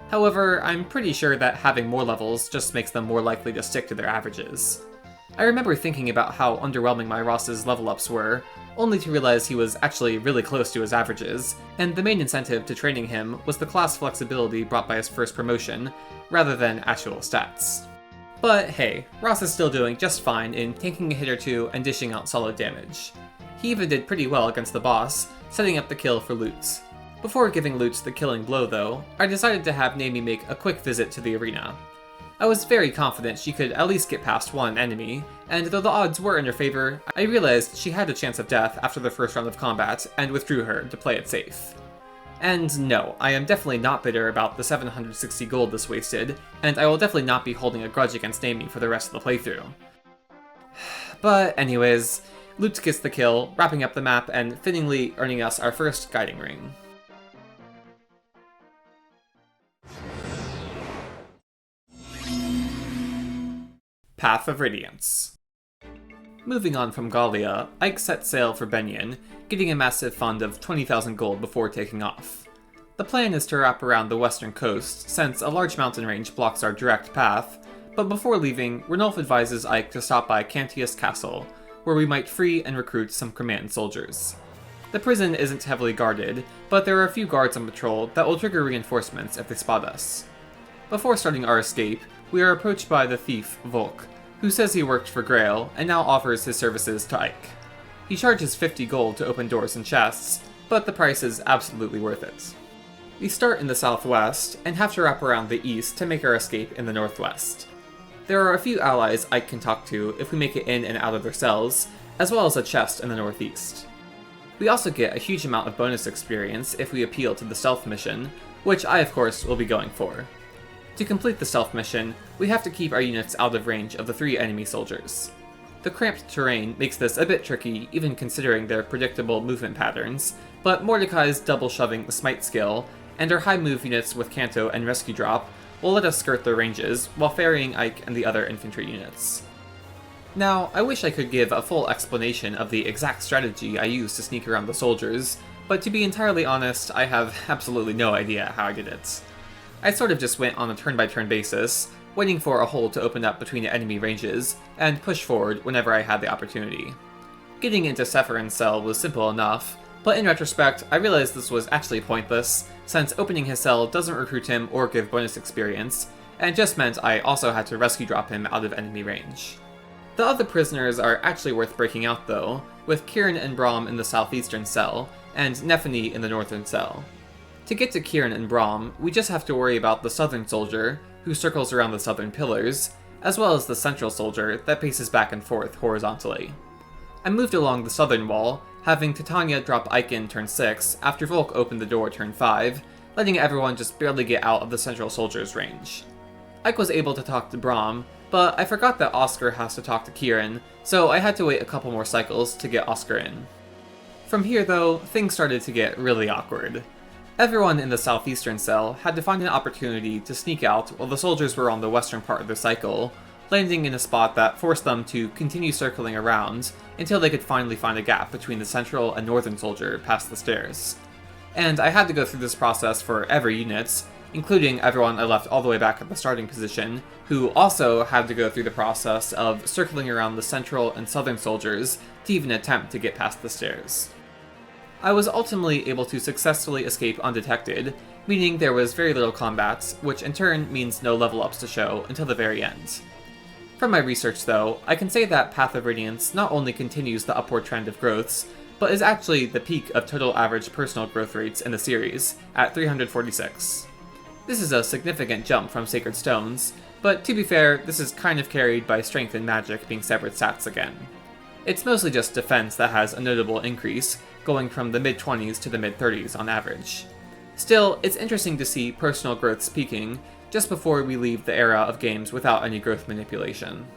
However, I'm pretty sure that having more levels just makes them more likely to stick to their averages. I remember thinking about how underwhelming my Ross's level ups were, only to realize he was actually really close to his averages, and the main incentive to training him was the class flexibility brought by his first promotion, rather than actual stats. But hey, Ross is still doing just fine in taking a hit or two and dishing out solid damage. He even did pretty well against the boss, setting up the kill for Lutz. Before giving Lutz the killing blow though, I decided to have Naomi make a quick visit to the arena. I was very confident she could at least get past one enemy, and though the odds were in her favor, I realized she had a chance of death after the first round of combat and withdrew her to play it safe. And no, I am definitely not bitter about the 760 gold this wasted, and I will definitely not be holding a grudge against Naomi for the rest of the playthrough. But anyways, Lutz gets the kill, wrapping up the map and fittingly earning us our first guiding ring. Path of Radiance. Moving on from Gallia, Ike set sail for Benyon, getting a massive fund of 20,000 gold before taking off. The plan is to wrap around the western coast, since a large mountain range blocks our direct path, but before leaving, Ranulf advises Ike to stop by Cantius Castle, where we might free and recruit some command soldiers. The prison isn't heavily guarded, but there are a few guards on patrol that will trigger reinforcements if they spot us. Before starting our escape, we are approached by the thief, Volk, who says he worked for Grail and now offers his services to Ike. He charges 50 gold to open doors and chests, but the price is absolutely worth it. We start in the southwest and have to wrap around the east to make our escape in the northwest. There are a few allies Ike can talk to if we make it in and out of their cells, as well as a chest in the northeast. We also get a huge amount of bonus experience if we appeal to the stealth mission, which I of course will be going for. To complete the stealth mission, we have to keep our units out of range of the 3 enemy soldiers. The cramped terrain makes this a bit tricky even considering their predictable movement patterns, but Mordecai's double shoving the smite skill, and our high move units with Canto and Rescue Drop will let us skirt their ranges while ferrying Ike and the other infantry units. Now, I wish I could give a full explanation of the exact strategy I used to sneak around the soldiers, but to be entirely honest, I have absolutely no idea how I did it. I sort of just went on a turn-by-turn basis, waiting for a hole to open up between the enemy ranges, and push forward whenever I had the opportunity. Getting into Sephirin's cell was simple enough, but in retrospect, I realized this was actually pointless, since opening his cell doesn't recruit him or give bonus experience, and just meant I also had to rescue drop him out of enemy range. The other prisoners are actually worth breaking out though, with Kieran and Braum in the southeastern cell, and Nephany in the northern cell. To get to Kieran and Braum, we just have to worry about the southern soldier, who circles around the southern pillars, as well as the central soldier that paces back and forth horizontally. I moved along the southern wall, having Titania drop Ike in turn 6 after Volk opened the door turn 5, letting everyone just barely get out of the central soldier's range. Ike was able to talk to Braum, but I forgot that Oscar has to talk to Kieran, so I had to wait a couple more cycles to get Oscar in. From here though, things started to get really awkward. Everyone in the southeastern cell had to find an opportunity to sneak out while the soldiers were on the western part of their cycle, landing in a spot that forced them to continue circling around until they could finally find a gap between the central and northern soldier past the stairs. And I had to go through this process for every unit, including everyone I left all the way back at the starting position, who also had to go through the process of circling around the central and southern soldiers to even attempt to get past the stairs. I was ultimately able to successfully escape undetected, meaning there was very little combat, which in turn means no level ups to show until the very end. From my research though, I can say that Path of Radiance not only continues the upward trend of growths, but is actually the peak of total average personal growth rates in the series, at 346. This is a significant jump from Sacred Stones, but to be fair, this is kind of carried by Strength and Magic being separate stats again. It's mostly just Defense that has a notable increase, going from the mid-20s to the mid-30s on average. Still, it's interesting to see personal growths peaking just before we leave the era of games without any growth manipulation.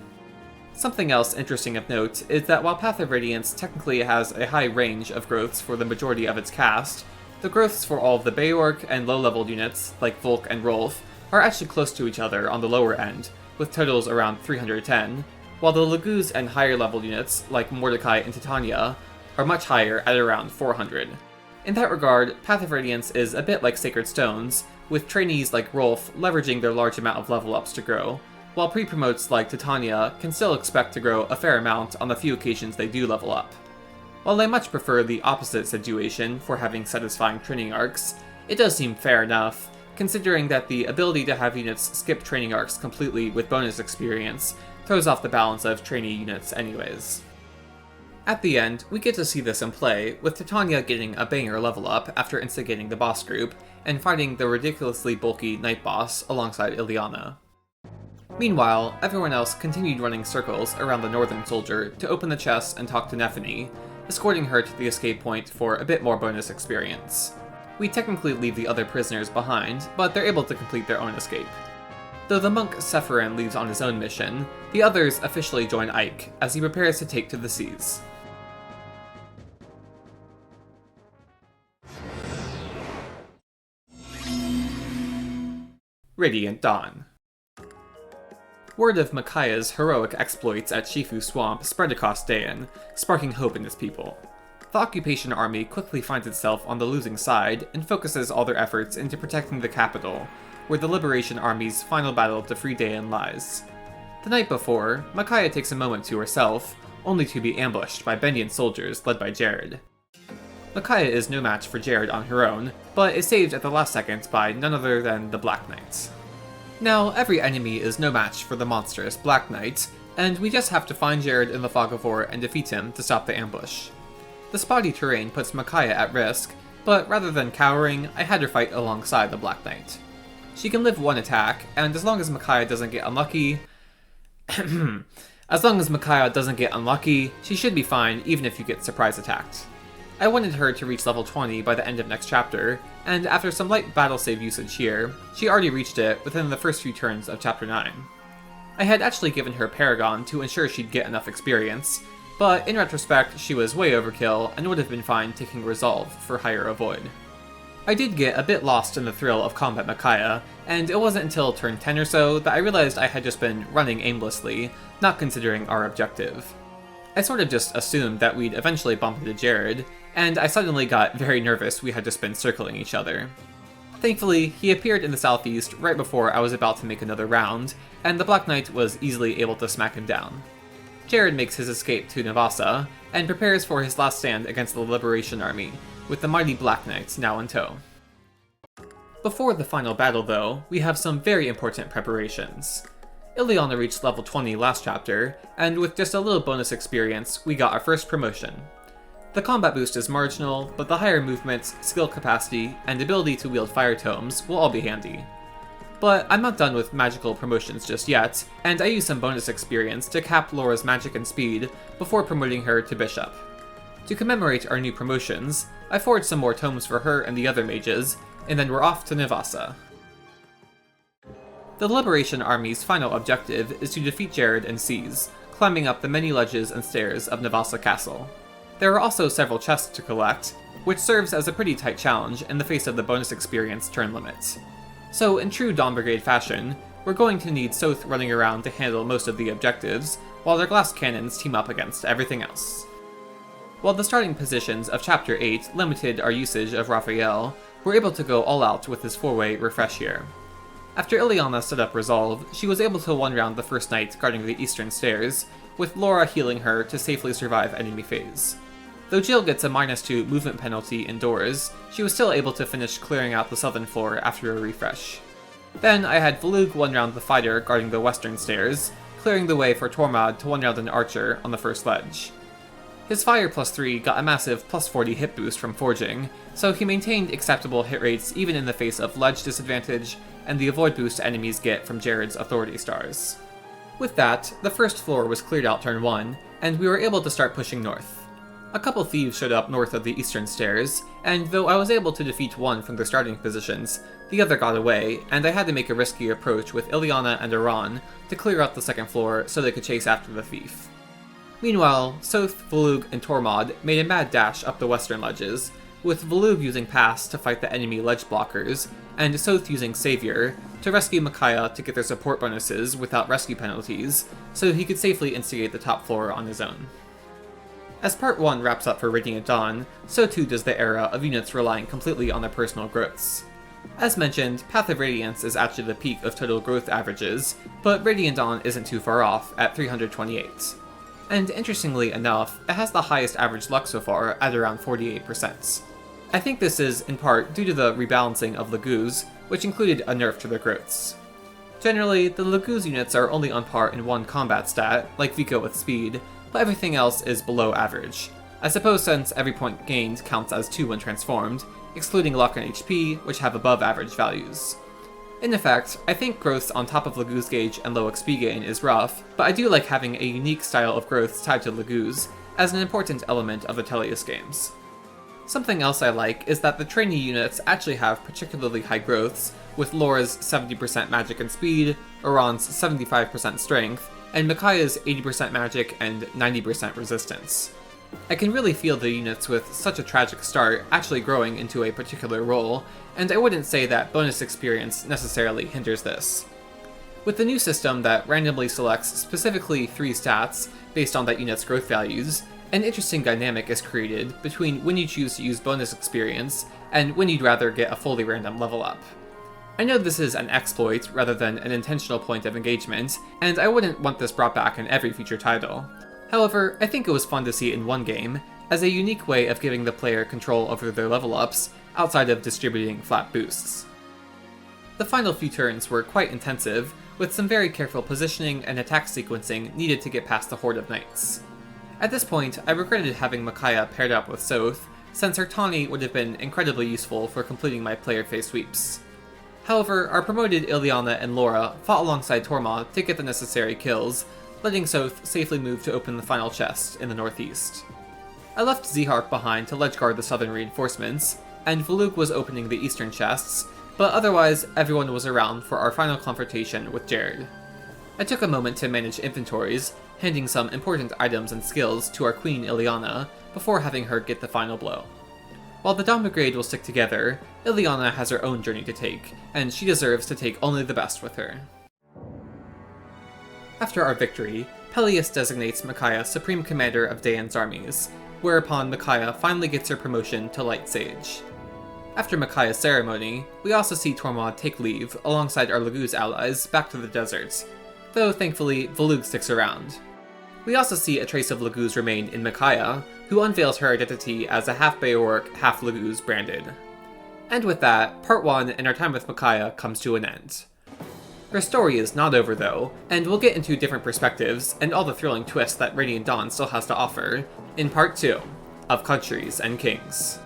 Something else interesting of note is that while Path of Radiance technically has a high range of growths for the majority of its cast, the growths for all of the Beorc and low-level units, like Volk and Rolf, are actually close to each other on the lower end, with totals around 310, while the Laguz and higher level units, like Mordecai and Titania, are much higher at around 400. In that regard, Path of Radiance is a bit like Sacred Stones, with trainees like Rolf leveraging their large amount of level ups to grow, while pre-promotes like Titania can still expect to grow a fair amount on the few occasions they do level up. While I much prefer the opposite situation for having satisfying training arcs, it does seem fair enough, considering that the ability to have units skip training arcs completely with bonus experience throws off the balance of trainee units anyways. At the end, we get to see this in play, with Titania getting a banger level up after instigating the boss group, and fighting the ridiculously bulky Night Boss alongside Ileana. Meanwhile, everyone else continued running circles around the Northern Soldier to open the chest and talk to Nephany, escorting her to the escape point for a bit more bonus experience. We technically leave the other prisoners behind, but they're able to complete their own escape. Though the monk Sephirin leaves on his own mission, the others officially join Ike as he prepares to take to the seas. Radiant Dawn. Word of Micaiah's heroic exploits at Shifu Swamp spread across Dayan, sparking hope in his people. The occupation army quickly finds itself on the losing side and focuses all their efforts into protecting the capital, where the Liberation Army's final battle to free Dayan lies. The night before, Micaiah takes a moment to herself, only to be ambushed by Benyan soldiers led by Jared. Micaiah is no match for Jared on her own, but is saved at the last second by none other than the Black Knight. Now, every enemy is no match for the monstrous Black Knight, and we just have to find Jared in the Fog of War and defeat him to stop the ambush. The spotty terrain puts Micaiah at risk, but rather than cowering, I had her fight alongside the Black Knight. She can live one attack, and as long as Micaiah doesn't get unlucky... she should be fine even if you get surprise attacked. I wanted her to reach level 20 by the end of next chapter, and after some light battle save usage here, she already reached it within the first few turns of chapter 9. I had actually given her Paragon to ensure she'd get enough experience, but in retrospect she was way overkill and would have been fine taking Resolve for higher Avoid. I did get a bit lost in the thrill of Combat Micaiah, and it wasn't until turn 10 or so that I realized I had just been running aimlessly, not considering our objective. I sort of just assumed that we'd eventually bump into Jared, and I suddenly got very nervous we had just been circling each other. Thankfully, he appeared in the southeast right before I was about to make another round, and the Black Knight was easily able to smack him down. Jared makes his escape to Navasa, and prepares for his last stand against the Liberation Army, with the mighty Black Knights now in tow. Before the final battle though, we have some very important preparations. Ileana reached level 20 last chapter, and with just a little bonus experience, we got our first promotion. The combat boost is marginal, but the higher movements, skill capacity, and ability to wield fire tomes will all be handy. But I'm not done with magical promotions just yet, and I use some bonus experience to cap Laura's magic and speed before promoting her to Bishop. To commemorate our new promotions, I forged some more tomes for her and the other mages, and then we're off to Navasa. The Liberation Army's final objective is to defeat Jared and seize, climbing up the many ledges and stairs of Navasa Castle. There are also several chests to collect, which serves as a pretty tight challenge in the face of the bonus experience turn limit. So in true Dawn Brigade fashion, we're going to need Soth running around to handle most of the objectives, while their glass cannons team up against everything else. While the starting positions of Chapter 8 limited our usage of Raphael, we're able to go all out with his 4-way refresh here. After Ileana set up Resolve, she was able to one-round the first knight guarding the eastern stairs, with Laura healing her to safely survive enemy phase. Though Jill gets a -2 movement penalty indoors, she was still able to finish clearing out the southern floor after a refresh. Then I had Volug one-round the fighter guarding the western stairs, clearing the way for Tormod to one-round an archer on the first ledge. His Fire +3 got a massive +40 hit boost from forging, so he maintained acceptable hit rates even in the face of ledge disadvantage and the avoid boost enemies get from Jared's authority stars. With that, the first floor was cleared out turn 1, and we were able to start pushing north. A couple thieves showed up north of the eastern stairs, and though I was able to defeat one from their starting positions, the other got away, and I had to make a risky approach with Ileana and Aran to clear out the second floor so they could chase after the thief. Meanwhile, Soth, Volug, and Tormod made a mad dash up the western ledges, with Volug using Pass to fight the enemy ledge blockers, and Soth using Savior to rescue Micaiah to get their support bonuses without rescue penalties, so he could safely instigate the top floor on his own. As Part 1 wraps up for Radiant Dawn, so too does the era of units relying completely on their personal growths. As mentioned, Path of Radiance is actually the peak of total growth averages, but Radiant Dawn isn't too far off at 328. And interestingly enough, it has the highest average luck so far at around 48%. I think this is, in part, due to the rebalancing of Laguz, which included a nerf to their growths. Generally, the Laguz units are only on par in one combat stat, like Vico with speed, but everything else is below average. I suppose since every point gained counts as 2 when transformed, excluding luck and HP, which have above average values. In effect, I think growths on top of Laguz gauge and low XP gain is rough, but I do like having a unique style of growth tied to Laguz as an important element of the Tellius games. Something else I like is that the trainee units actually have particularly high growths, with Laura's 70% magic and speed, Oran's 75% strength, and Micaiah's 80% magic and 90% resistance. I can really feel the units with such a tragic start actually growing into a particular role, and I wouldn't say that bonus experience necessarily hinders this. With the new system that randomly selects specifically 3 stats based on that unit's growth values, an interesting dynamic is created between when you choose to use bonus experience and when you'd rather get a fully random level up. I know this is an exploit rather than an intentional point of engagement, and I wouldn't want this brought back in every future title. However, I think it was fun to see in one game, as a unique way of giving the player control over their level ups, outside of distributing flat boosts. The final few turns were quite intensive, with some very careful positioning and attack sequencing needed to get past the horde of knights. At this point, I regretted having Micaiah paired up with Soth, since her Tawny would have been incredibly useful for completing my player phase sweeps. However, our promoted Ileana and Laura fought alongside Torma to get the necessary kills, letting Soth safely move to open the final chest in the northeast. I left Zehark behind to ledgeguard the southern reinforcements, and Volug was opening the eastern chests, but otherwise everyone was around for our final confrontation with Jared. I took a moment to manage inventories, handing some important items and skills to our queen Ileana before having her get the final blow. While the Dawn Brigade will stick together, Ileana has her own journey to take, and she deserves to take only the best with her. After our victory, Peleus designates Micaiah Supreme Commander of Daeon's armies, whereupon Micaiah finally gets her promotion to Light Sage. After Micaiah's ceremony, we also see Tormod take leave alongside our Laguz allies back to the deserts, though thankfully Volug sticks around. We also see a trace of Laguz remain in Micaiah, who unveils her identity as a half Beowulf, half Laguz branded. And with that, Part 1 and our time with Micaiah comes to an end. Her story is not over though, and we'll get into different perspectives and all the thrilling twists that Radiant Dawn still has to offer in Part 2 of Countries and Kings.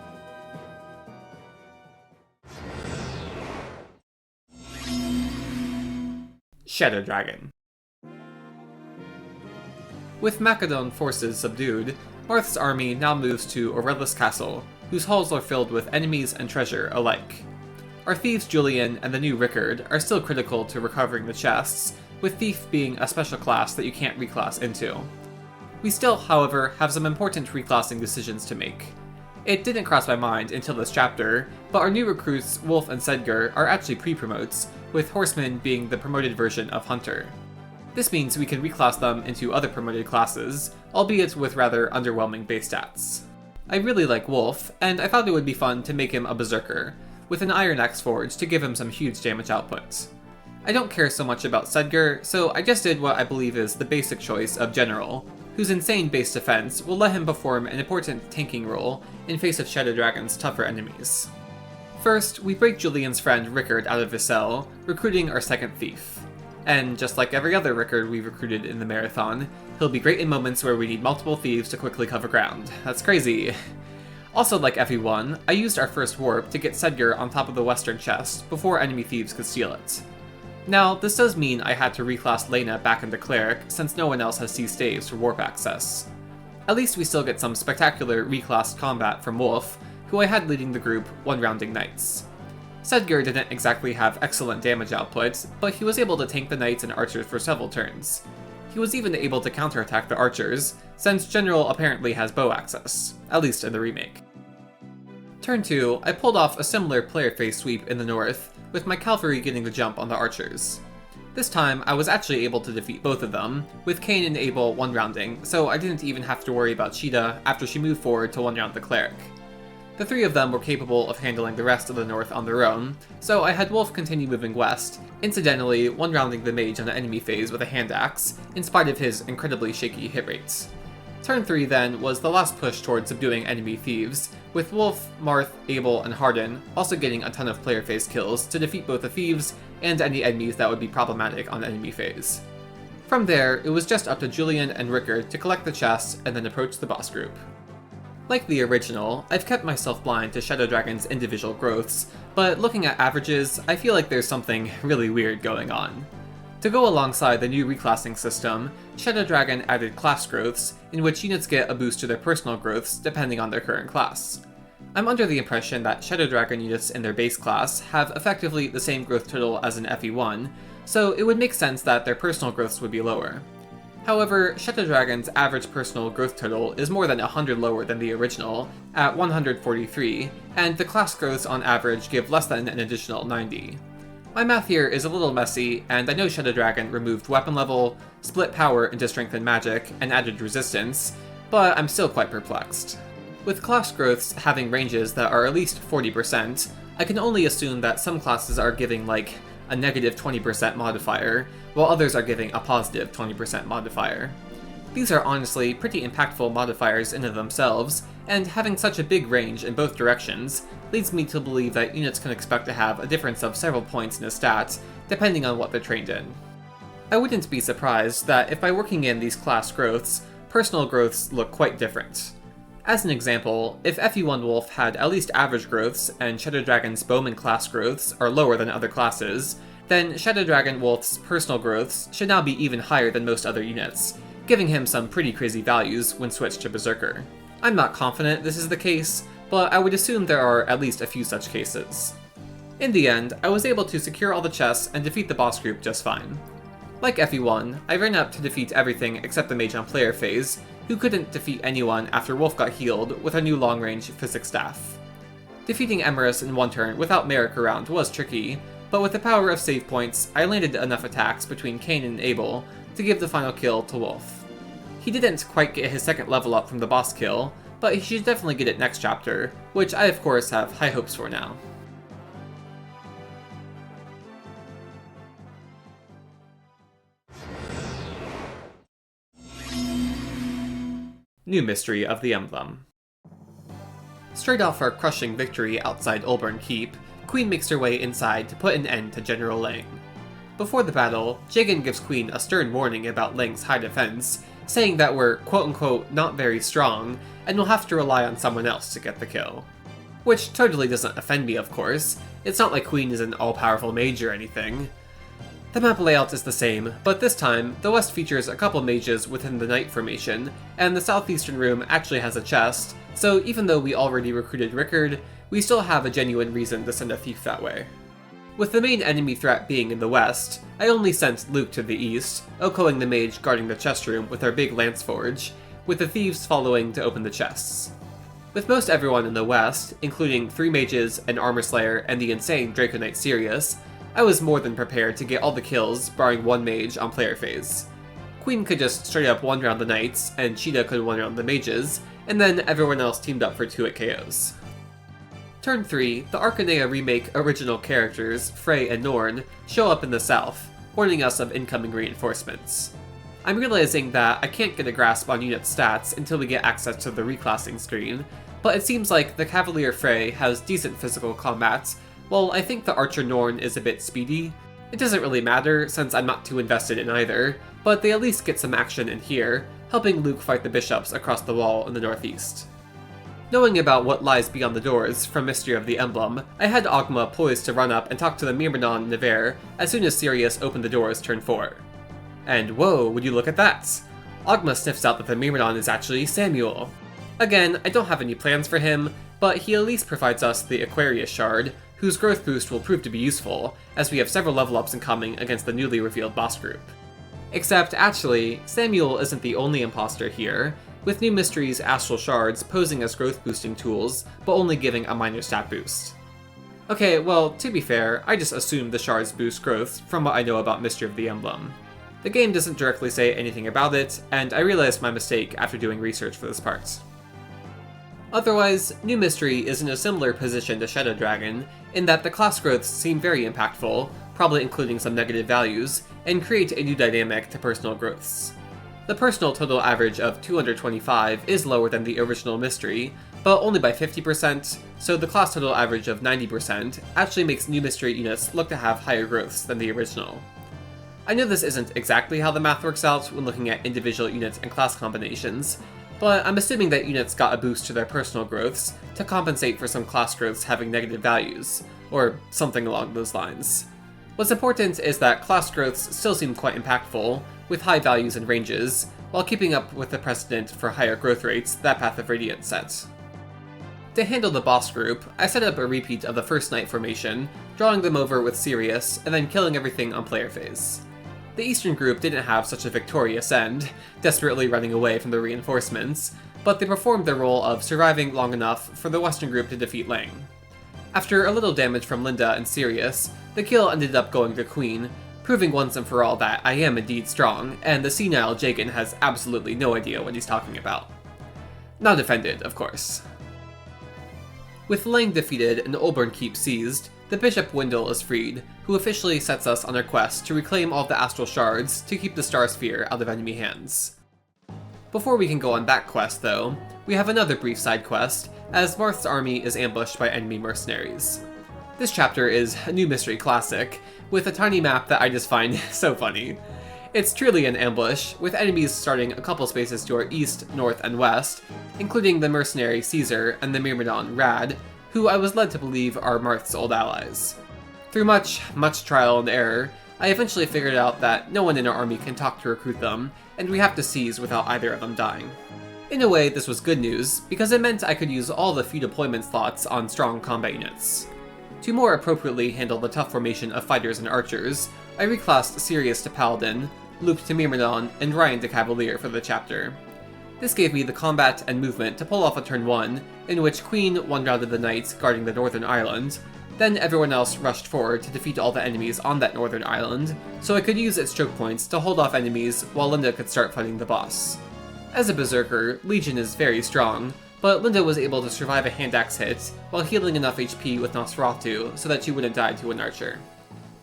Shadow Dragon. With Macedon forces subdued, Marth's army now moves to Aurelius Castle, whose halls are filled with enemies and treasure alike. Our thieves Julian and the new Rickard are still critical to recovering the chests, with Thief being a special class that you can't reclass into. We still, however, have some important reclassing decisions to make. It didn't cross my mind until this chapter, but our new recruits Wolf and Sedgar are actually pre-promotes, with Horseman being the promoted version of Hunter. This means we can reclass them into other promoted classes, albeit with rather underwhelming base stats. I really like Wolf, and I thought it would be fun to make him a Berserker, with an Iron Axe Forge to give him some huge damage output. I don't care so much about Sedgar, so I just did what I believe is the basic choice of General, whose insane base defense will let him perform an important tanking role in face of Shadow Dragon's tougher enemies. First, we break Julian's friend Rickard out of his cell, recruiting our second thief. And just like every other Rickard we've recruited in the marathon, he'll be great in moments where we need multiple thieves to quickly cover ground. That's crazy. Also, like everyone, I used our first warp to get Sedgar on top of the western chest before enemy thieves could steal it. Now, this does mean I had to reclass Lena back into Cleric, since no one else has C staves for warp access. At least we still get some spectacular reclassed combat from Wolf, who I had leading the group one-rounding knights. Sedgar didn't exactly have excellent damage output, but he was able to tank the knights and archers for several turns. He was even able to counterattack the archers, since General apparently has bow access, at least in the remake. Turn 2, I pulled off a similar player phase sweep in the north, with my cavalry getting the jump on the archers. This time, I was actually able to defeat both of them, with Cain and Abel one-rounding, so I didn't even have to worry about Sheeta after she moved forward to one-round the cleric. The three of them were capable of handling the rest of the north on their own, so I had Wolf continue moving west, incidentally one-rounding the mage on the enemy phase with a hand axe, in spite of his incredibly shaky hit rates. Turn 3 then was the last push towards subduing enemy thieves, with Wolf, Marth, Abel, and Harden also getting a ton of player phase kills to defeat both the thieves and any enemies that would be problematic on enemy phase. From there, it was just up to Julian and Rickard to collect the chests and then approach the boss group. Like the original, I've kept myself blind to Shadow Dragon's individual growths, but looking at averages, I feel like there's something really weird going on. To go alongside the new reclassing system, Shadow Dragon added class growths, in which units get a boost to their personal growths depending on their current class. I'm under the impression that Shadow Dragon units in their base class have effectively the same growth total as an FE1, so it would make sense that their personal growths would be lower. However, Shadow Dragon's average personal growth total is more than 100 lower than the original, at 143, and the class growths on average give less than an additional 90. My math here is a little messy, and I know Shadow Dragon removed weapon level, split power into strength and magic, and added resistance, but I'm still quite perplexed. With class growths having ranges that are at least 40%, I can only assume that some classes are giving like a negative 20% modifier, while others are giving a positive 20% modifier. These are honestly pretty impactful modifiers in and of themselves, and having such a big range in both directions leads me to believe that units can expect to have a difference of several points in a stat, depending on what they're trained in. I wouldn't be surprised that if by working in these class growths, personal growths look quite different. As an example, if FE1 Wolf had at least average growths and Shadow Dragon's Bowman class growths are lower than other classes, then Shadow Dragon Wolf's personal growths should now be even higher than most other units, giving him some pretty crazy values when switched to Berserker. I'm not confident this is the case, but I would assume there are at least a few such cases. In the end, I was able to secure all the chests and defeat the boss group just fine. Like FE1, I ran up to defeat everything except the mage on player phase, who couldn't defeat anyone after Wolf got healed with a new long-range physics staff. Defeating Emerus in one turn without Merrick around was tricky, but with the power of save points, I landed enough attacks between Cain and Abel to give the final kill to Wolf. He didn't quite get his second level up from the boss kill, but he should definitely get it next chapter, which I of course have high hopes for now. New Mystery of the Emblem. Straight off our crushing victory outside Olburn Keep, Queen makes her way inside to put an end to General Lang. Before the battle, Jagan gives Queen a stern warning about Lang's high defense, saying that we're quote-unquote not very strong, and we'll have to rely on someone else to get the kill. Which totally doesn't offend me, of course. It's not like Queen is an all-powerful mage or anything. The map layout is the same, but this time, the west features a couple mages within the knight formation, and the southeastern room actually has a chest, so even though we already recruited Rickard, we still have a genuine reason to send a thief that way. With the main enemy threat being in the west, I only sent Luke to the east, Okoing the mage guarding the chest room with our big lance forge, with the thieves following to open the chests. With most everyone in the west, including 3 mages, an armor slayer, and the insane Draco Knight Sirius, I was more than prepared to get all the kills, barring 1 mage on player phase. Queen could just straight up one-round the knights, and Cheetah could one-round the mages, and then everyone else teamed up for 2-hit KOs. Turn 3, the Arcanea remake original characters, Frey and Norn, show up in the south, warning us of incoming reinforcements. I'm realizing that I can't get a grasp on unit stats until we get access to the reclassing screen, but it seems like the Cavalier Frey has decent physical combat, while I think the Archer Norn is a bit speedy. It doesn't really matter since I'm not too invested in either, but they at least get some action in here, helping Luke fight the bishops across the wall in the northeast. Knowing about what lies beyond the doors from Mystery of the Emblem, I had Ogma poised to run up and talk to the Myrmidon Nevere as soon as Sirius opened the doors turn 4. And whoa, would you look at that! Ogma sniffs out that the Myrmidon is actually Samuel. Again, I don't have any plans for him, but he at least provides us the Aquarius Shard, whose growth boost will prove to be useful, as we have several level ups incoming against the newly revealed boss group. Except, actually, Samuel isn't the only imposter here, with new mysteries astral shards posing as growth boosting tools, but only giving a minor stat boost. Okay, well, to be fair, I just assumed the shards boost growth from what I know about Mystery of the Emblem. The game doesn't directly say anything about it, and I realized my mistake after doing research for this part. Otherwise, New Mystery is in a similar position to Shadow Dragon, in that the class growths seem very impactful, probably including some negative values, and create a new dynamic to personal growths. The personal total average of 225 is lower than the original Mystery, but only by 50%, so the class total average of 90% actually makes New Mystery units look to have higher growths than the original. I know this isn't exactly how the math works out when looking at individual units and class combinations, but I'm assuming that units got a boost to their personal growths to compensate for some class growths having negative values, or something along those lines. What's important is that class growths still seem quite impactful, with high values and ranges, while keeping up with the precedent for higher growth rates that Path of Radiance set. To handle the boss group, I set up a repeat of the first night formation, drawing them over with Sirius, and then killing everything on player phase. The Eastern group didn't have such a victorious end, desperately running away from the reinforcements, but they performed their role of surviving long enough for the Western group to defeat Lang. After a little damage from Linda and Sirius, the kill ended up going to Queen, proving once and for all that I am indeed strong, and the senile Jagan has absolutely no idea what he's talking about. Not offended, of course. With Lang defeated and Olburn Keep seized, the Bishop Wendell is freed, who officially sets us on our quest to reclaim all the astral shards to keep the Star Sphere out of enemy hands. Before we can go on that quest, though, we have another brief side quest, as Marth's army is ambushed by enemy mercenaries. This chapter is a New Mystery classic, with a tiny map that I just find so funny. It's truly an ambush, with enemies starting a couple spaces to our east, north, and west, including the mercenary Caesar and the Myrmidon Rad, who I was led to believe are Marth's old allies. Through much trial and error, I eventually figured out that no one in our army can talk to recruit them, and we have to seize without either of them dying. In a way, this was good news, because it meant I could use all the few deployment slots on strong combat units. To more appropriately handle the tough formation of fighters and archers, I reclassed Sirius to Paladin, Luke to Myrmidon, and Ryan to Cavalier for the chapter. This gave me the combat and movement to pull off a turn 1, in which Queen one-rounded the knight guarding the northern island, then everyone else rushed forward to defeat all the enemies on that northern island, so I could use its choke points to hold off enemies while Linda could start fighting the boss. As a berserker, Legion is very strong, but Linda was able to survive a hand axe hit while healing enough HP with Nosferatu so that she wouldn't die to an archer.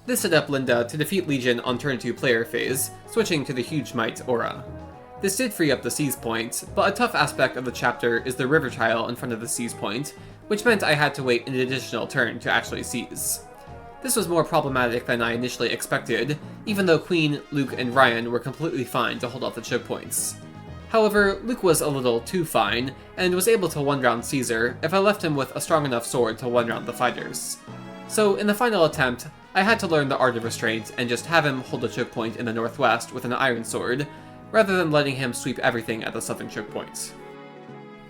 This set up Linda to defeat Legion on turn 2 player phase, switching to the Huge Might aura. This did free up the seize point, but a tough aspect of the chapter is the river tile in front of the seize point, which meant I had to wait an additional turn to actually seize. This was more problematic than I initially expected, even though Queen, Luke, and Ryan were completely fine to hold off the choke points. However, Luke was a little too fine, and was able to one-round Caesar if I left him with a strong enough sword to one-round the fighters. So in the final attempt, I had to learn the art of restraint and just have him hold a choke point in the northwest with an iron sword, rather than letting him sweep everything at the southern choke point.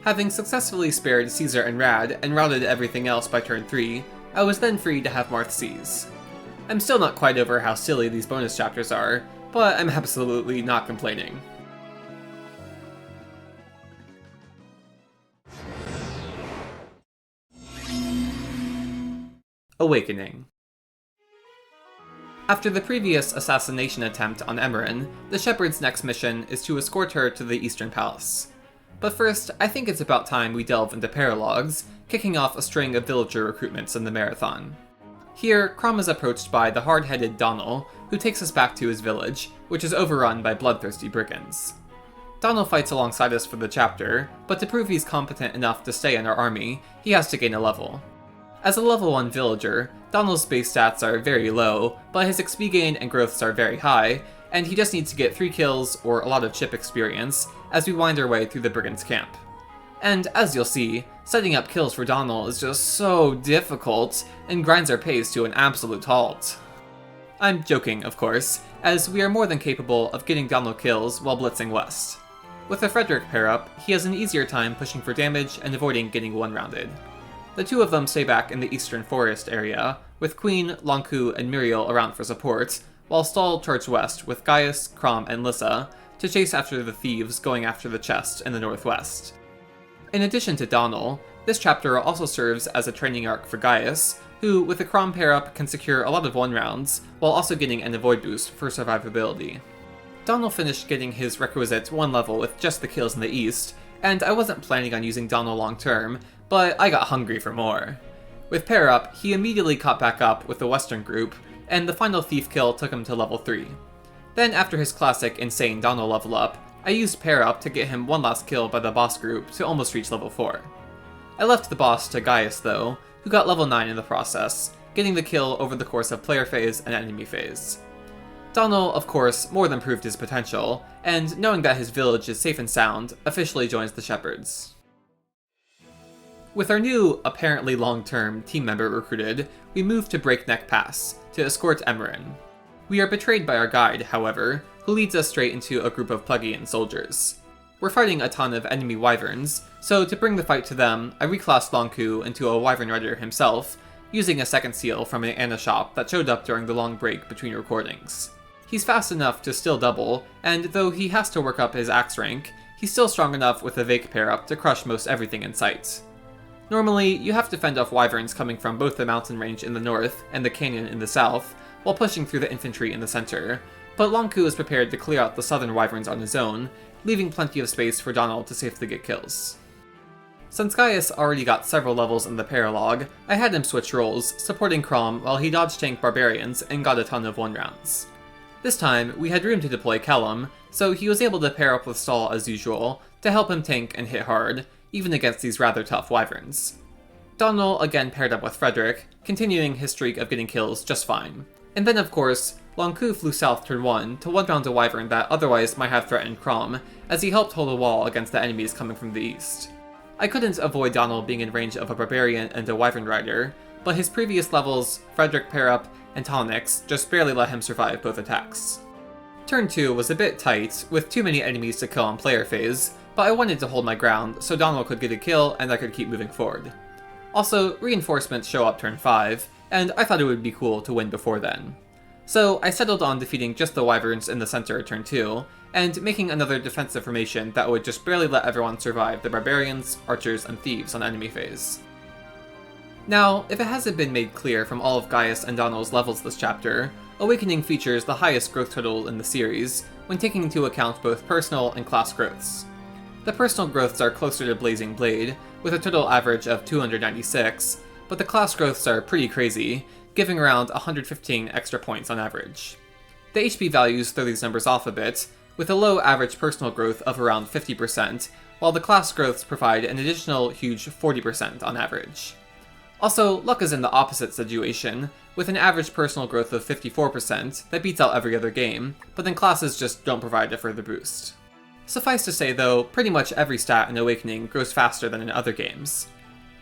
Having successfully spared Caesar and Rad and routed everything else by turn 3, I was then free to have Marth seize. I'm still not quite over how silly these bonus chapters are, but I'm absolutely not complaining. Awakening. After the previous assassination attempt on Emerin, the Shepherd's next mission is to escort her to the Eastern Palace. But first, I think it's about time we delve into paralogs, kicking off a string of villager recruitments in the marathon. Here, Crom is approached by the hard-headed Donal, who takes us back to his village, which is overrun by bloodthirsty brigands. Donal fights alongside us for the chapter, but to prove he's competent enough to stay in our army, he has to gain a level. As a level 1 villager, Donal's base stats are very low, but his XP gain and growths are very high, and he just needs to get 3 kills or a lot of chip experience as we wind our way through the brigands' camp. And as you'll see, setting up kills for Donal is just so difficult, and grinds our pace to an absolute halt. I'm joking, of course, as we are more than capable of getting Donal kills while blitzing west. With the Frederick pair-up, he has an easier time pushing for damage and avoiding getting one-rounded. The two of them stay back in the eastern forest area, with Queen, Lonku, and Muriel around for support, while Stahl charge west with Gaius, Crom, and Lissa to chase after the thieves going after the chest in the northwest. In addition to Donal, this chapter also serves as a training arc for Gaius, who, with a Chrom pair-up, can secure a lot of 1-rounds, while also getting an avoid boost for survivability. Donal finished getting his requisite 1 level with just the kills in the east, and I wasn't planning on using Donal long term, but I got hungry for more. With pair-up, he immediately caught back up with the western group, and the final thief kill took him to level 3. Then after his classic insane Donal level up, I used pair-up to get him one last kill by the boss group to almost reach level 4. I left the boss to Gaius though, who got level 9 in the process, getting the kill over the course of player phase and enemy phase. Donal, of course, more than proved his potential, and knowing that his village is safe and sound, officially joins the Shepherds. With our new, apparently long-term, team member recruited, we move to Breakneck Pass, to escort Emmerin. We are betrayed by our guide, however, who leads us straight into a group of Plaguean soldiers. We're fighting a ton of enemy wyverns, so to bring the fight to them, I reclassed Lonku into a wyvern rider himself, using a second seal from an Anna shop that showed up during the long break between recordings. He's fast enough to still double, and though he has to work up his axe rank, he's still strong enough with a Vake pair-up to crush most everything in sight. Normally, you have to fend off wyverns coming from both the mountain range in the north and the canyon in the south, while pushing through the infantry in the center, but Lonku is prepared to clear out the southern wyverns on his own, leaving plenty of space for Donal to safely get kills. Since Gaius already got several levels in the paralog, I had him switch roles, supporting Chrom while he dodge tanked barbarians and got a ton of 1-rounds. This time, we had room to deploy Callum, so he was able to pair up with Saul as usual, to help him tank and hit hard, even against these rather tough wyverns. Donal again paired up with Frederick, continuing his streak of getting kills just fine. And then of course, Lonku flew south turn 1 to 1-round a wyvern that otherwise might have threatened Chrom, as he helped hold a wall against the enemies coming from the east. I couldn't avoid Donal being in range of a barbarian and a wyvern rider, but his previous levels, Frederick pair-up, and tonics just barely let him survive both attacks. Turn 2 was a bit tight, with too many enemies to kill on player phase, but I wanted to hold my ground so Donal could get a kill and I could keep moving forward. Also, reinforcements show up turn 5, and I thought it would be cool to win before then. So I settled on defeating just the wyverns in the center turn 2, and making another defensive formation that would just barely let everyone survive the barbarians, archers, and thieves on enemy phase. Now, if it hasn't been made clear from all of Gaius and Donal's levels this chapter, Awakening features the highest growth total in the series, when taking into account both personal and class growths. The personal growths are closer to Blazing Blade, with a total average of 296, but the class growths are pretty crazy, giving around 115 extra points on average. The HP values throw these numbers off a bit, with a low average personal growth of around 50%, while the class growths provide an additional huge 40% on average. Also, luck is in the opposite situation, with an average personal growth of 54% that beats out every other game, but then classes just don't provide a further boost. Suffice to say though, pretty much every stat in Awakening grows faster than in other games.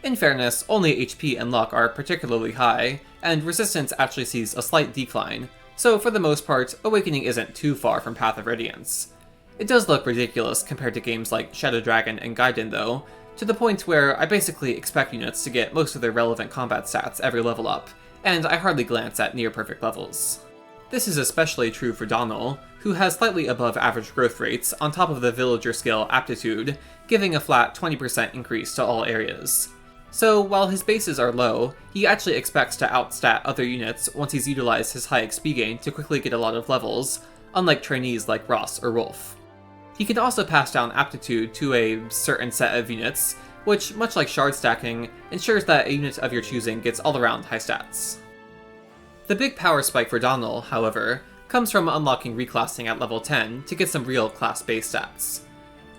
In fairness, only HP and luck are particularly high, and resistance actually sees a slight decline, so for the most part, Awakening isn't too far from Path of Radiance. It does look ridiculous compared to games like Shadow Dragon and Gaiden though, to the point where I basically expect units to get most of their relevant combat stats every level up, and I hardly glance at near-perfect levels. This is especially true for Donal, who has slightly above average growth rates on top of the villager skill Aptitude, giving a flat 20% increase to all areas. So while his bases are low, he actually expects to outstat other units once he's utilized his high XP gain to quickly get a lot of levels, unlike trainees like Ross or Rolf. He can also pass down Aptitude to a certain set of units, which, much like shard stacking, ensures that a unit of your choosing gets all-around high stats. The big power spike for Donal, however, comes from unlocking reclassing at level 10 to get some real class-based stats.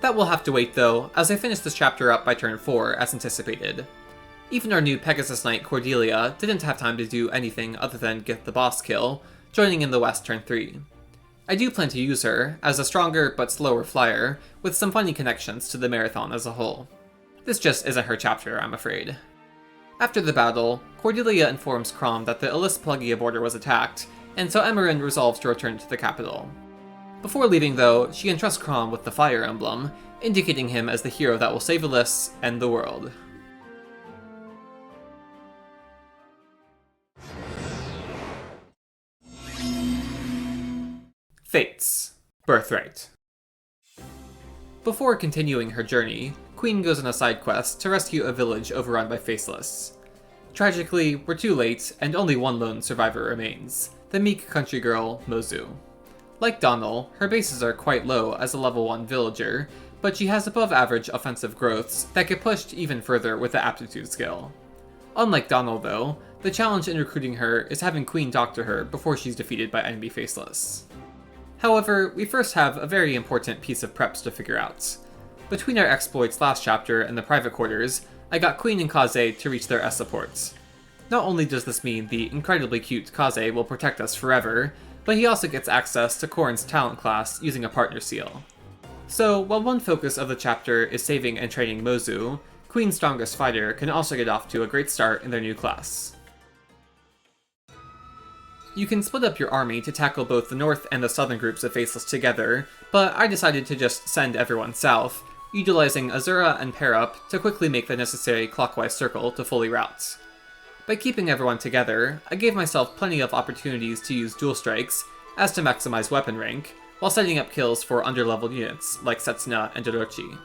That will have to wait though, as I finish this chapter up by turn 4 as anticipated. Even our new Pegasus Knight Cordelia didn't have time to do anything other than get the boss kill, joining in the west turn 3. I do plan to use her, as a stronger but slower flyer, with some funny connections to the marathon as a whole. This just isn't her chapter, I'm afraid. After the battle, Cordelia informs Chrom that the Elis Plagia border was attacked, and so Emmerin resolves to return to the capital. Before leaving though, she entrusts Chrom with the Fire Emblem, indicating him as the hero that will save Elis and the world. Fates. Birthright. Before continuing her journey, Queen goes on a side quest to rescue a village overrun by Faceless. Tragically, we're too late, and only one lone survivor remains, the meek country girl, Mozu. Like Donnell, her bases are quite low as a level 1 villager, but she has above average offensive growths that get pushed even further with the aptitude skill. Unlike Donnell though, the challenge in recruiting her is having Queen talk to her before she's defeated by enemy Faceless. However, we first have a very important piece of preps to figure out. Between our exploits last chapter and the private quarters, I got Queen and Kaze to reach their S supports. Not only does this mean the incredibly cute Kaze will protect us forever, but he also gets access to Corrin's talent class using a partner seal. So, while one focus of the chapter is saving and training Mozu, Queen's strongest fighter can also get off to a great start in their new class. You can split up your army to tackle both the north and the southern groups of Faceless together, but I decided to just send everyone south, utilizing Azura and Perup to quickly make the necessary clockwise circle to fully route. By keeping everyone together, I gave myself plenty of opportunities to use dual strikes, as to maximize weapon rank, while setting up kills for underleveled units like Setsuna and Orochi.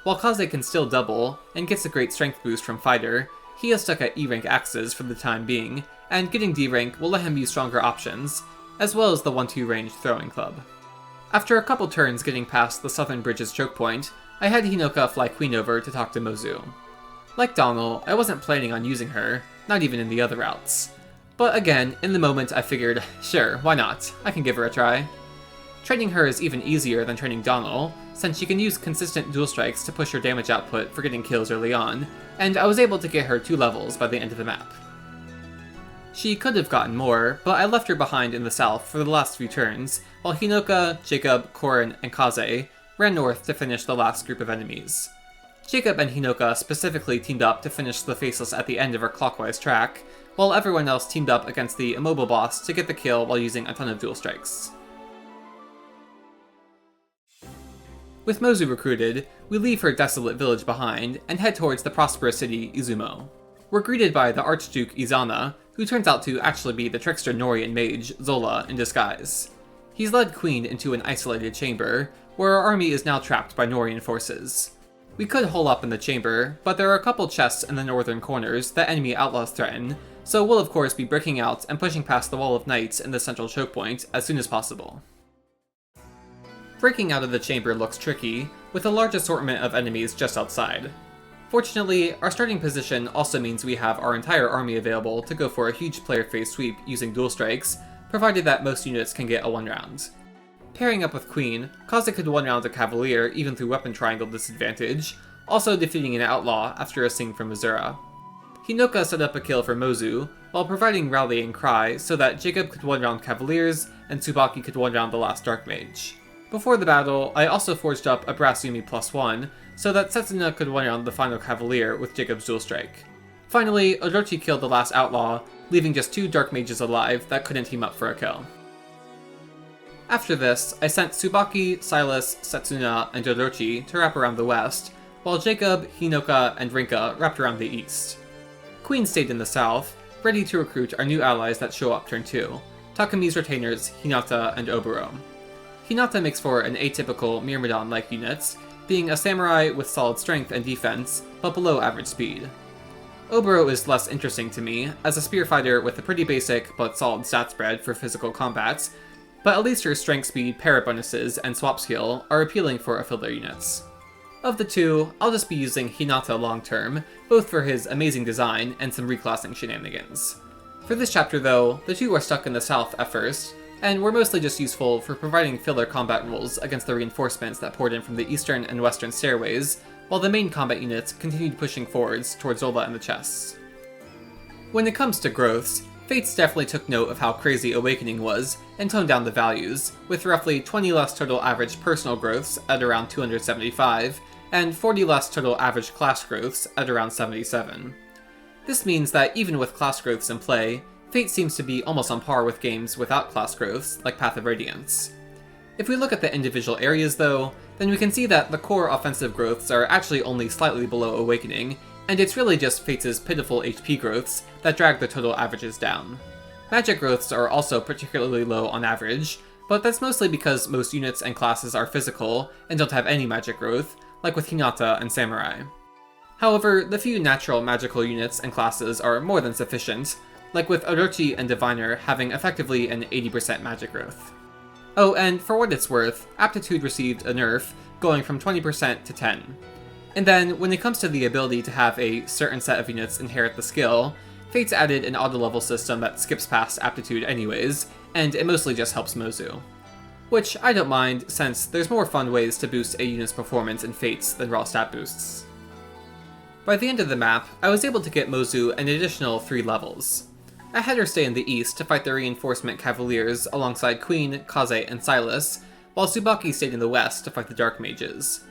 While Kaze can still double, and gets a great strength boost from Fighter, he is stuck at E-rank axes for the time being, and getting D-rank will let him use stronger options, as well as the 1-2 range throwing club. After a couple turns getting past the southern bridge's choke point, I had Hinoka fly Queen over to talk to Mozu. Like Donnell, I wasn't planning on using her, not even in the other routes. But again, in the moment I figured, sure, why not, I can give her a try. Training her is even easier than training Donnell, since she can use consistent dual strikes to push her damage output for getting kills early on, and I was able to get her 2 levels by the end of the map. She could have gotten more, but I left her behind in the south for the last few turns, while Hinoka, Jacob, Corrin, and Kaze ran north to finish the last group of enemies. Jacob and Hinoka specifically teamed up to finish the Faceless at the end of our clockwise track, while everyone else teamed up against the immobile boss to get the kill while using a ton of dual strikes. With Mozu recruited, we leave her desolate village behind and head towards the prosperous city Izumo. We're greeted by the Archduke Izana, who turns out to actually be the trickster Norian mage Zola in disguise. He's led Queen into an isolated chamber, where our army is now trapped by Norian forces. We could hole up in the chamber, but there are a couple chests in the northern corners that enemy outlaws threaten, so we'll of course be breaking out and pushing past the wall of knights in the central choke point as soon as possible. Breaking out of the chamber looks tricky, with a large assortment of enemies just outside. Fortunately, our starting position also means we have our entire army available to go for a huge player phase sweep using dual strikes, provided that most units can get a 1-round. Pairing up with Queen, Kaze could 1-round a Cavalier even through weapon triangle disadvantage, also defeating an outlaw after a sing from Azura. Hinoka set up a kill for Mozu, while providing Rallying Cry so that Jacob could 1-round Cavaliers and Tsubaki could 1-round the last Dark Mage. Before the battle, I also forged up a Brass Yumi +1, so that Setsuna could 1-round the final Cavalier with Jacob's dual strike. Finally, Orochi killed the last outlaw, leaving just 2 Dark Mages alive that couldn't team up for a kill. After this, I sent Tsubaki, Silas, Setsuna, and Orochi to wrap around the west, while Jacob, Hinoka, and Rinka wrapped around the east. Queen stayed in the south, ready to recruit our new allies that show up turn 2, Takami's retainers Hinata and Oboro. Hinata makes for an atypical Myrmidon-like unit, being a samurai with solid strength and defense, but below average speed. Oboro is less interesting to me, as a spear fighter with a pretty basic but solid stat spread for physical combat, but at least her strength speed, para bonuses, and swap skill are appealing for affiliate units. Of the two, I'll just be using Hinata long term, both for his amazing design and some reclassing shenanigans. For this chapter though, the two are stuck in the south at first, and were mostly just useful for providing filler combat rules against the reinforcements that poured in from the eastern and western stairways, while the main combat units continued pushing forwards towards Zola and the chests. When it comes to growths, Fates definitely took note of how crazy Awakening was, and toned down the values, with roughly 20 less total average personal growths at around 275, and 40 less total average class growths at around 77. This means that even with class growths in play, Fate seems to be almost on par with games without class growths, like Path of Radiance. If we look at the individual areas though, then we can see that the core offensive growths are actually only slightly below Awakening, and it's really just Fates' pitiful HP growths that drag the total averages down. Magic growths are also particularly low on average, but that's mostly because most units and classes are physical and don't have any magic growth, like with Hinata and Samurai. However, the few natural magical units and classes are more than sufficient, like with Orochi and Diviner having effectively an 80% magic growth. Oh, and for what it's worth, Aptitude received a nerf, going from 20% to 10%. And then, when it comes to the ability to have a certain set of units inherit the skill, Fates added an auto-level system that skips past Aptitude anyways, and it mostly just helps Mozu. Which I don't mind, since there's more fun ways to boost a unit's performance in Fates than raw stat boosts. By the end of the map, I was able to get Mozu an additional 3 levels. I had her stay in the east to fight the Reinforcement Cavaliers alongside Queen, Kaze, and Silas, while Tsubaki stayed in the west to fight the Dark Mages.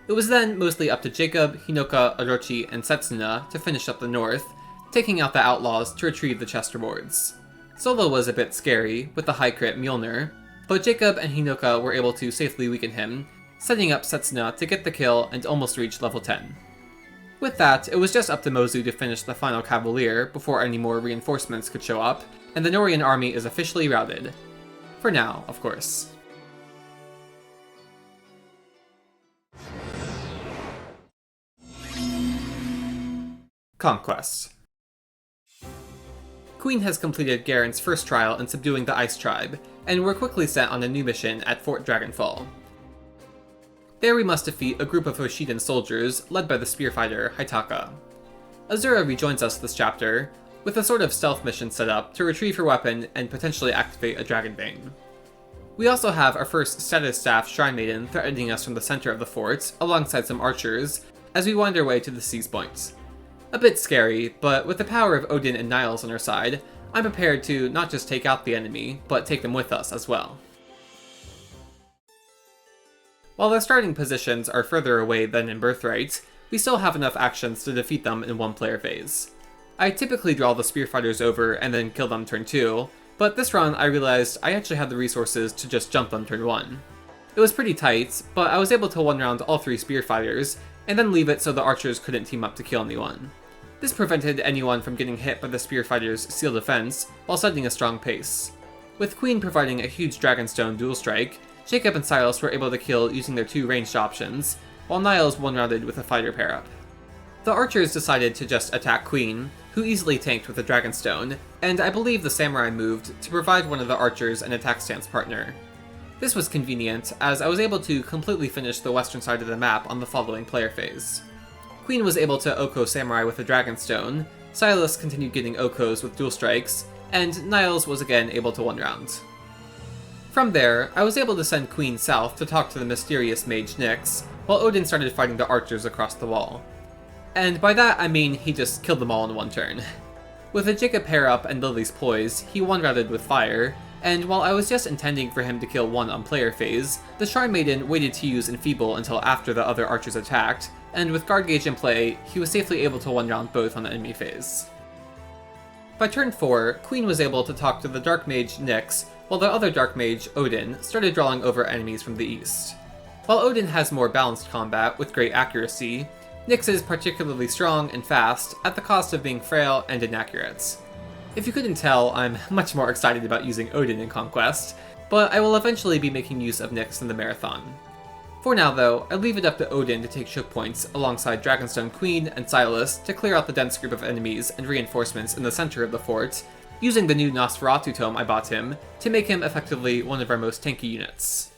It was then mostly up to Jacob, Hinoka, Orochi, and Setsuna to finish up the north, taking out the Outlaws to retrieve the chest rewards. Solo was a bit scary, with the high crit Mjolnir, but Jacob and Hinoka were able to safely weaken him, setting up Setsuna to get the kill and almost reach level 10. With that, it was just up to Mozu to finish the final Cavalier before any more reinforcements could show up, and the Norian army is officially routed. For now, of course. Conquest. Queen has completed Garen's first trial in subduing the Ice Tribe, and we're quickly sent on a new mission at Fort Dragonfall. There we must defeat a group of Hoshidan soldiers led by the spearfighter Haitaka. Azura rejoins us this chapter, with a sort of stealth mission set up to retrieve her weapon and potentially activate a Dragonbane. We also have our first status staff Shrine Maiden threatening us from the center of the fort, alongside some archers, as we wind our way to the Seize Point. A bit scary, but with the power of Odin and Niles on our side, I'm prepared to not just take out the enemy, but take them with us as well. While their starting positions are further away than in Birthright, we still have enough actions to defeat them in one player phase. I typically draw the spearfighters over and then kill them turn 2, but this run I realized I actually had the resources to just jump them turn 1. It was pretty tight, but I was able to one-round all 3 spearfighters, and then leave it so the archers couldn't team up to kill anyone. This prevented anyone from getting hit by the spearfighters' seal defense, while setting a strong pace. With Queen providing a huge Dragonstone dual strike, Jacob and Silas were able to kill using their 2 ranged options, while Niles one-rounded with a fighter pair-up. The archers decided to just attack Queen, who easily tanked with a Dragonstone, and I believe the Samurai moved to provide one of the archers an attack stance partner. This was convenient, as I was able to completely finish the western side of the map on the following player phase. Queen was able to Oko Samurai with a Dragonstone, Silas continued getting Okos with dual strikes, and Niles was again able to one-round. From there, I was able to send Queen south to talk to the mysterious mage Nyx, while Odin started fighting the archers across the wall. And by that I mean he just killed them all in one turn. With a Jacob pair-up and Lily's Poise, he one-rounded with fire, and while I was just intending for him to kill one on player phase, the Shrine Maiden waited to use Enfeeble until after the other archers attacked, and with guard gauge in play, he was safely able to one-round both on the enemy phase. By turn 4, Queen was able to talk to the Dark Mage Nyx, while the other Dark Mage, Odin, started drawing over enemies from the east. While Odin has more balanced combat with great accuracy, Nyx is particularly strong and fast, at the cost of being frail and inaccurate. If you couldn't tell, I'm much more excited about using Odin in Conquest, but I will eventually be making use of Nyx in the marathon. For now though, I leave it up to Odin to take choke points alongside Dragonstone Queen and Silas to clear out the dense group of enemies and reinforcements in the center of the fort, using the new Nosferatu tome I bought him to make him effectively one of our most tanky units.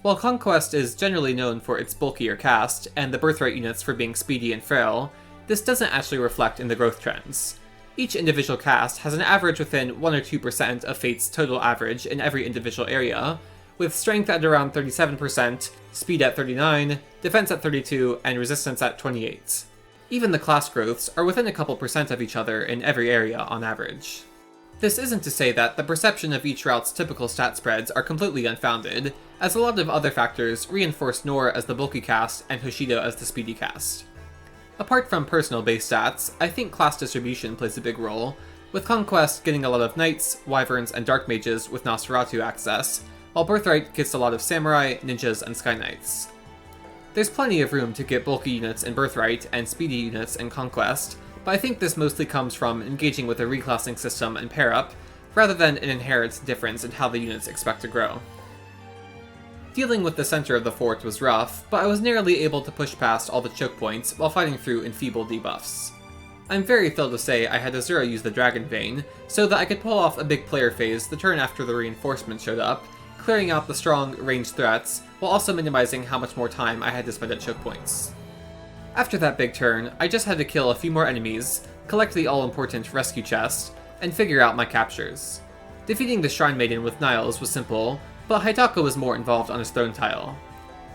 While Conquest is generally known for its bulkier cast, and the Birthright units for being speedy and frail, this doesn't actually reflect in the growth trends. Each individual cast has an average within 1 or 2% of Fate's total average in every individual area, with strength at around 37%, speed at 39%, defense at 32%, and resistance at 28%. Even the class growths are within a couple percent of each other in every area on average. This isn't to say that the perception of each route's typical stat spreads are completely unfounded, as a lot of other factors reinforce Nor as the bulky cast and Hoshido as the speedy cast. Apart from personal base stats, I think class distribution plays a big role, with Conquest getting a lot of Knights, Wyverns, and Dark Mages with Nosferatu access, while Birthright gets a lot of Samurai, Ninjas, and Sky Knights. There's plenty of room to get bulky units in Birthright and speedy units in Conquest, but I think this mostly comes from engaging with a reclassing system and pair-up, rather than an inherent difference in how the units expect to grow. Dealing with the center of the fort was rough, but I was nearly able to push past all the choke points while fighting through enfeebled debuffs. I'm very thrilled to say I had Azura use the Dragon Vein, so that I could pull off a big player phase the turn after the reinforcements showed up, clearing out the strong, ranged threats, while also minimizing how much more time I had to spend at choke points. After that big turn, I just had to kill a few more enemies, collect the all-important rescue chest, and figure out my captures. Defeating the Shrine Maiden with Niles was simple, but Haitaka was more involved on his throne tile.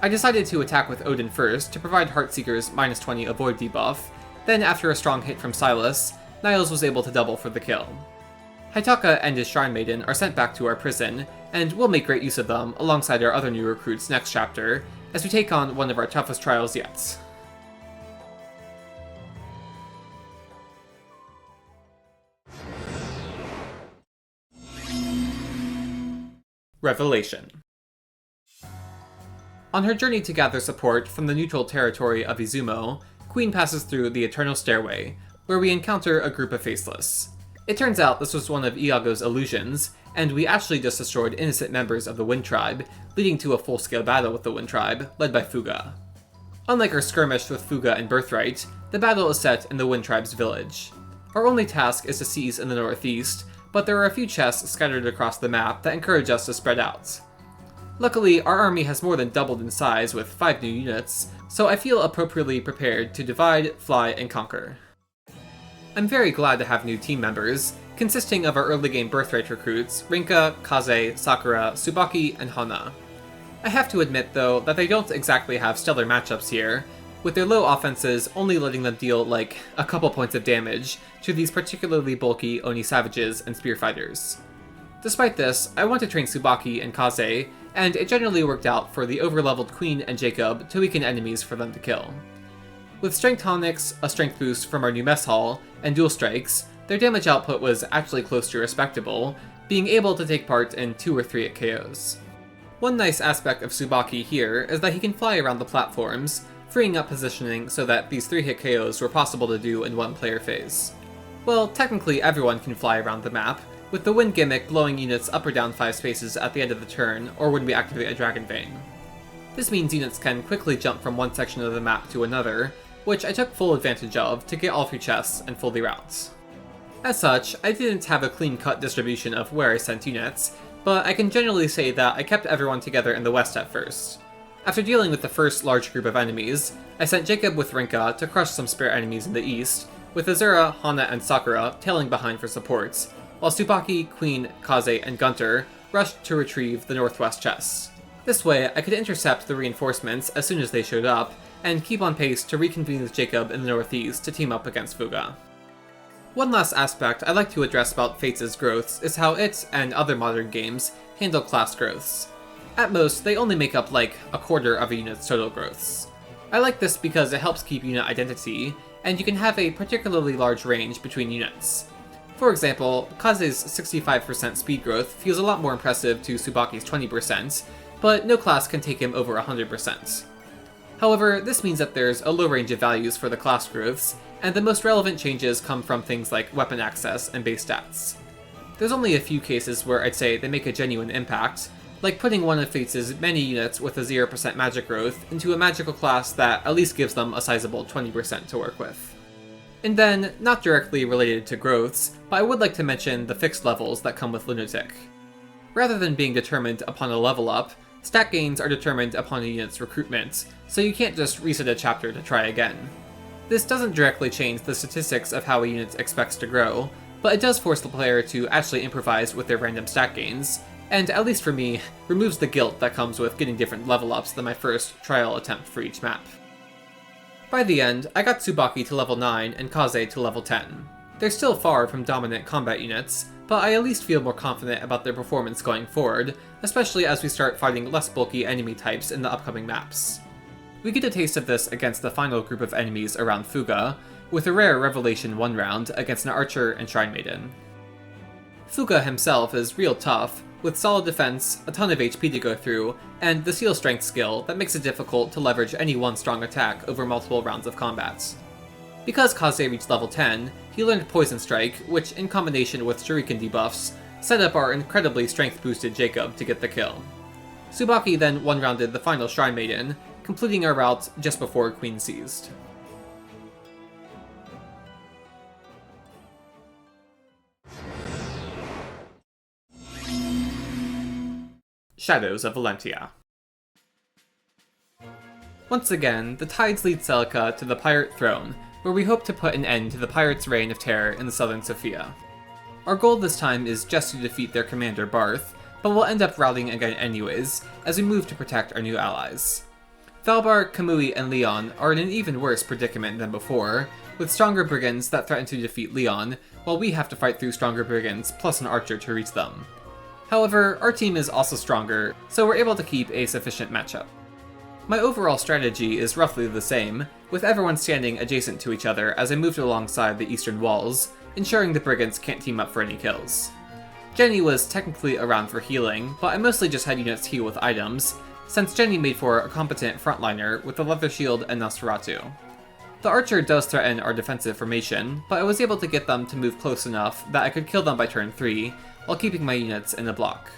I decided to attack with Odin first to provide Heartseeker's -20 avoid debuff, then after a strong hit from Silas, Niles was able to double for the kill. Haitaka and his Shrine Maiden are sent back to our prison, and we'll make great use of them alongside our other new recruits next chapter, as we take on one of our toughest trials yet. Revelation. On her journey to gather support from the neutral territory of Izumo, Queen passes through the Eternal Stairway, where we encounter a group of Faceless. It turns out this was one of Iago's illusions, and we actually just destroyed innocent members of the Wind Tribe, leading to a full-scale battle with the Wind Tribe, led by Fuga. Unlike our skirmish with Fuga and Birthright, the battle is set in the Wind Tribe's village. Our only task is to seize in the northeast, but there are a few chests scattered across the map that encourage us to spread out. Luckily, our army has more than doubled in size with 5 new units, so I feel appropriately prepared to divide, fly, and conquer. I'm very glad to have new team members, consisting of our early game Birthright recruits, Rinka, Kaze, Sakura, Tsubaki, and Hana. I have to admit though that they don't exactly have stellar matchups here, with their low offenses only letting them deal like a couple points of damage to these particularly bulky Oni Savages and Spearfighters. Despite this, I want to train Tsubaki and Kaze, and it generally worked out for the overleveled Queen and Jacob to weaken enemies for them to kill. With Strength Tonics, a strength boost from our new mess hall, and dual strikes, their damage output was actually close to respectable, being able to take part in 2 or 3 hit KOs. One nice aspect of Tsubaki here is that he can fly around the platforms, freeing up positioning so that these 3 hit KOs were possible to do in one player phase. Well, technically everyone can fly around the map, with the wind gimmick blowing units up or down 5 spaces at the end of the turn, or when we activate a Dragon Vein. This means units can quickly jump from one section of the map to another, which I took full advantage of to get all 3 chests and fully route. As such, I didn't have a clean-cut distribution of where I sent units, but I can generally say that I kept everyone together in the west at first. After dealing with the first large group of enemies, I sent Jacob with Rinka to crush some spare enemies in the east, with Azura, Hana, and Sakura tailing behind for supports, while Tsubaki, Queen, Kaze, and Gunter rushed to retrieve the northwest chests. This way, I could intercept the reinforcements as soon as they showed up, and keep on pace to reconvene with Jacob in the northeast to team up against Fuga. One last aspect I'd like to address about Fates' growths is how it, and other modern games, handle class growths. At most, they only make up like a quarter of a unit's total growths. I like this because it helps keep unit identity, and you can have a particularly large range between units. For example, Kaze's 65% speed growth feels a lot more impressive to Tsubaki's 20%, but no class can take him over 100%. However, this means that there's a low range of values for the class growths, and the most relevant changes come from things like weapon access and base stats. There's only a few cases where I'd say they make a genuine impact, like putting one of Fates' many units with a 0% magic growth into a magical class that at least gives them a sizable 20% to work with. And then, not directly related to growths, but I would like to mention the fixed levels that come with Lunatic. Rather than being determined upon a level up, stat gains are determined upon a unit's recruitment, so you can't just reset a chapter to try again. This doesn't directly change the statistics of how a unit expects to grow, but it does force the player to actually improvise with their random stat gains, and at least for me, removes the guilt that comes with getting different level ups than my first trial attempt for each map. By the end, I got Tsubaki to level 9 and Kaze to level 10. They're still far from dominant combat units, but I at least feel more confident about their performance going forward, especially as we start fighting less bulky enemy types in the upcoming maps. We get a taste of this against the final group of enemies around Fuga, with a rare Revelation 1 round against an Archer and Shrine Maiden. Fuga himself is real tough, with solid defense, a ton of HP to go through, and the Seal Strength skill that makes it difficult to leverage any one strong attack over multiple rounds of combat. Because Kaze reached level 10, he learned Poison Strike, which in combination with Shuriken debuffs, set up our incredibly strength-boosted Jacob to get the kill. Tsubaki then one-rounded the final Shrine Maiden, completing our route just before Queen seized. Shadows of Valentia. Once again, the tides lead Celica to the Pirate Throne, where we hope to put an end to the pirates' reign of terror in the Southern Sophia. Our goal this time is just to defeat their commander Barth, but we'll end up routing again anyways, as we move to protect our new allies. Valbar, Kamui, and Leon are in an even worse predicament than before, with stronger brigands that threaten to defeat Leon, while we have to fight through stronger brigands plus an archer to reach them. However, our team is also stronger, so we're able to keep a sufficient matchup. My overall strategy is roughly the same, with everyone standing adjacent to each other as I moved alongside the eastern walls, ensuring the brigands can't team up for any kills. Jenny was technically around for healing, but I mostly just had units heal with items, since Jenny made for a competent frontliner with the Leather Shield and Nosferatu. The archer does threaten our defensive formation, but I was able to get them to move close enough that I could kill them by turn 3, while keeping my units in a block.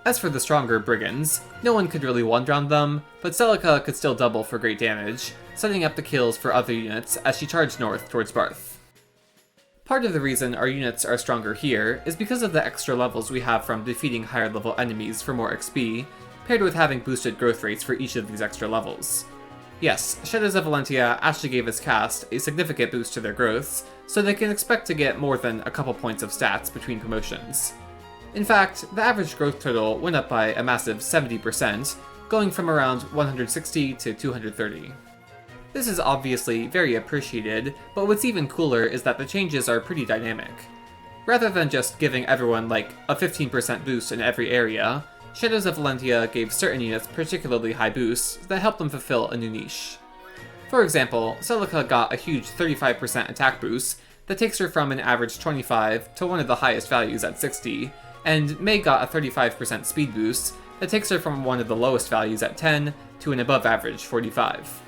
As for the stronger brigands, no one could really one-round them, but Celica could still double for great damage, setting up the kills for other units as she charged north towards Barth. Part of the reason our units are stronger here is because of the extra levels we have from defeating higher level enemies for more XP, paired with having boosted growth rates for each of these extra levels. Yes, Shadows of Valentia actually gave its cast a significant boost to their growths, so they can expect to get more than a couple points of stats between promotions. In fact, the average growth total went up by a massive 70%, going from around 160 to 230. This is obviously very appreciated, but what's even cooler is that the changes are pretty dynamic. Rather than just giving everyone like a 15% boost in every area, Shadows of Valentia gave certain units particularly high boosts that helped them fulfill a new niche. For example, Celica got a huge 35% attack boost that takes her from an average 25 to one of the highest values at 60, and Mei got a 35% speed boost that takes her from one of the lowest values at 10 to an above average 45.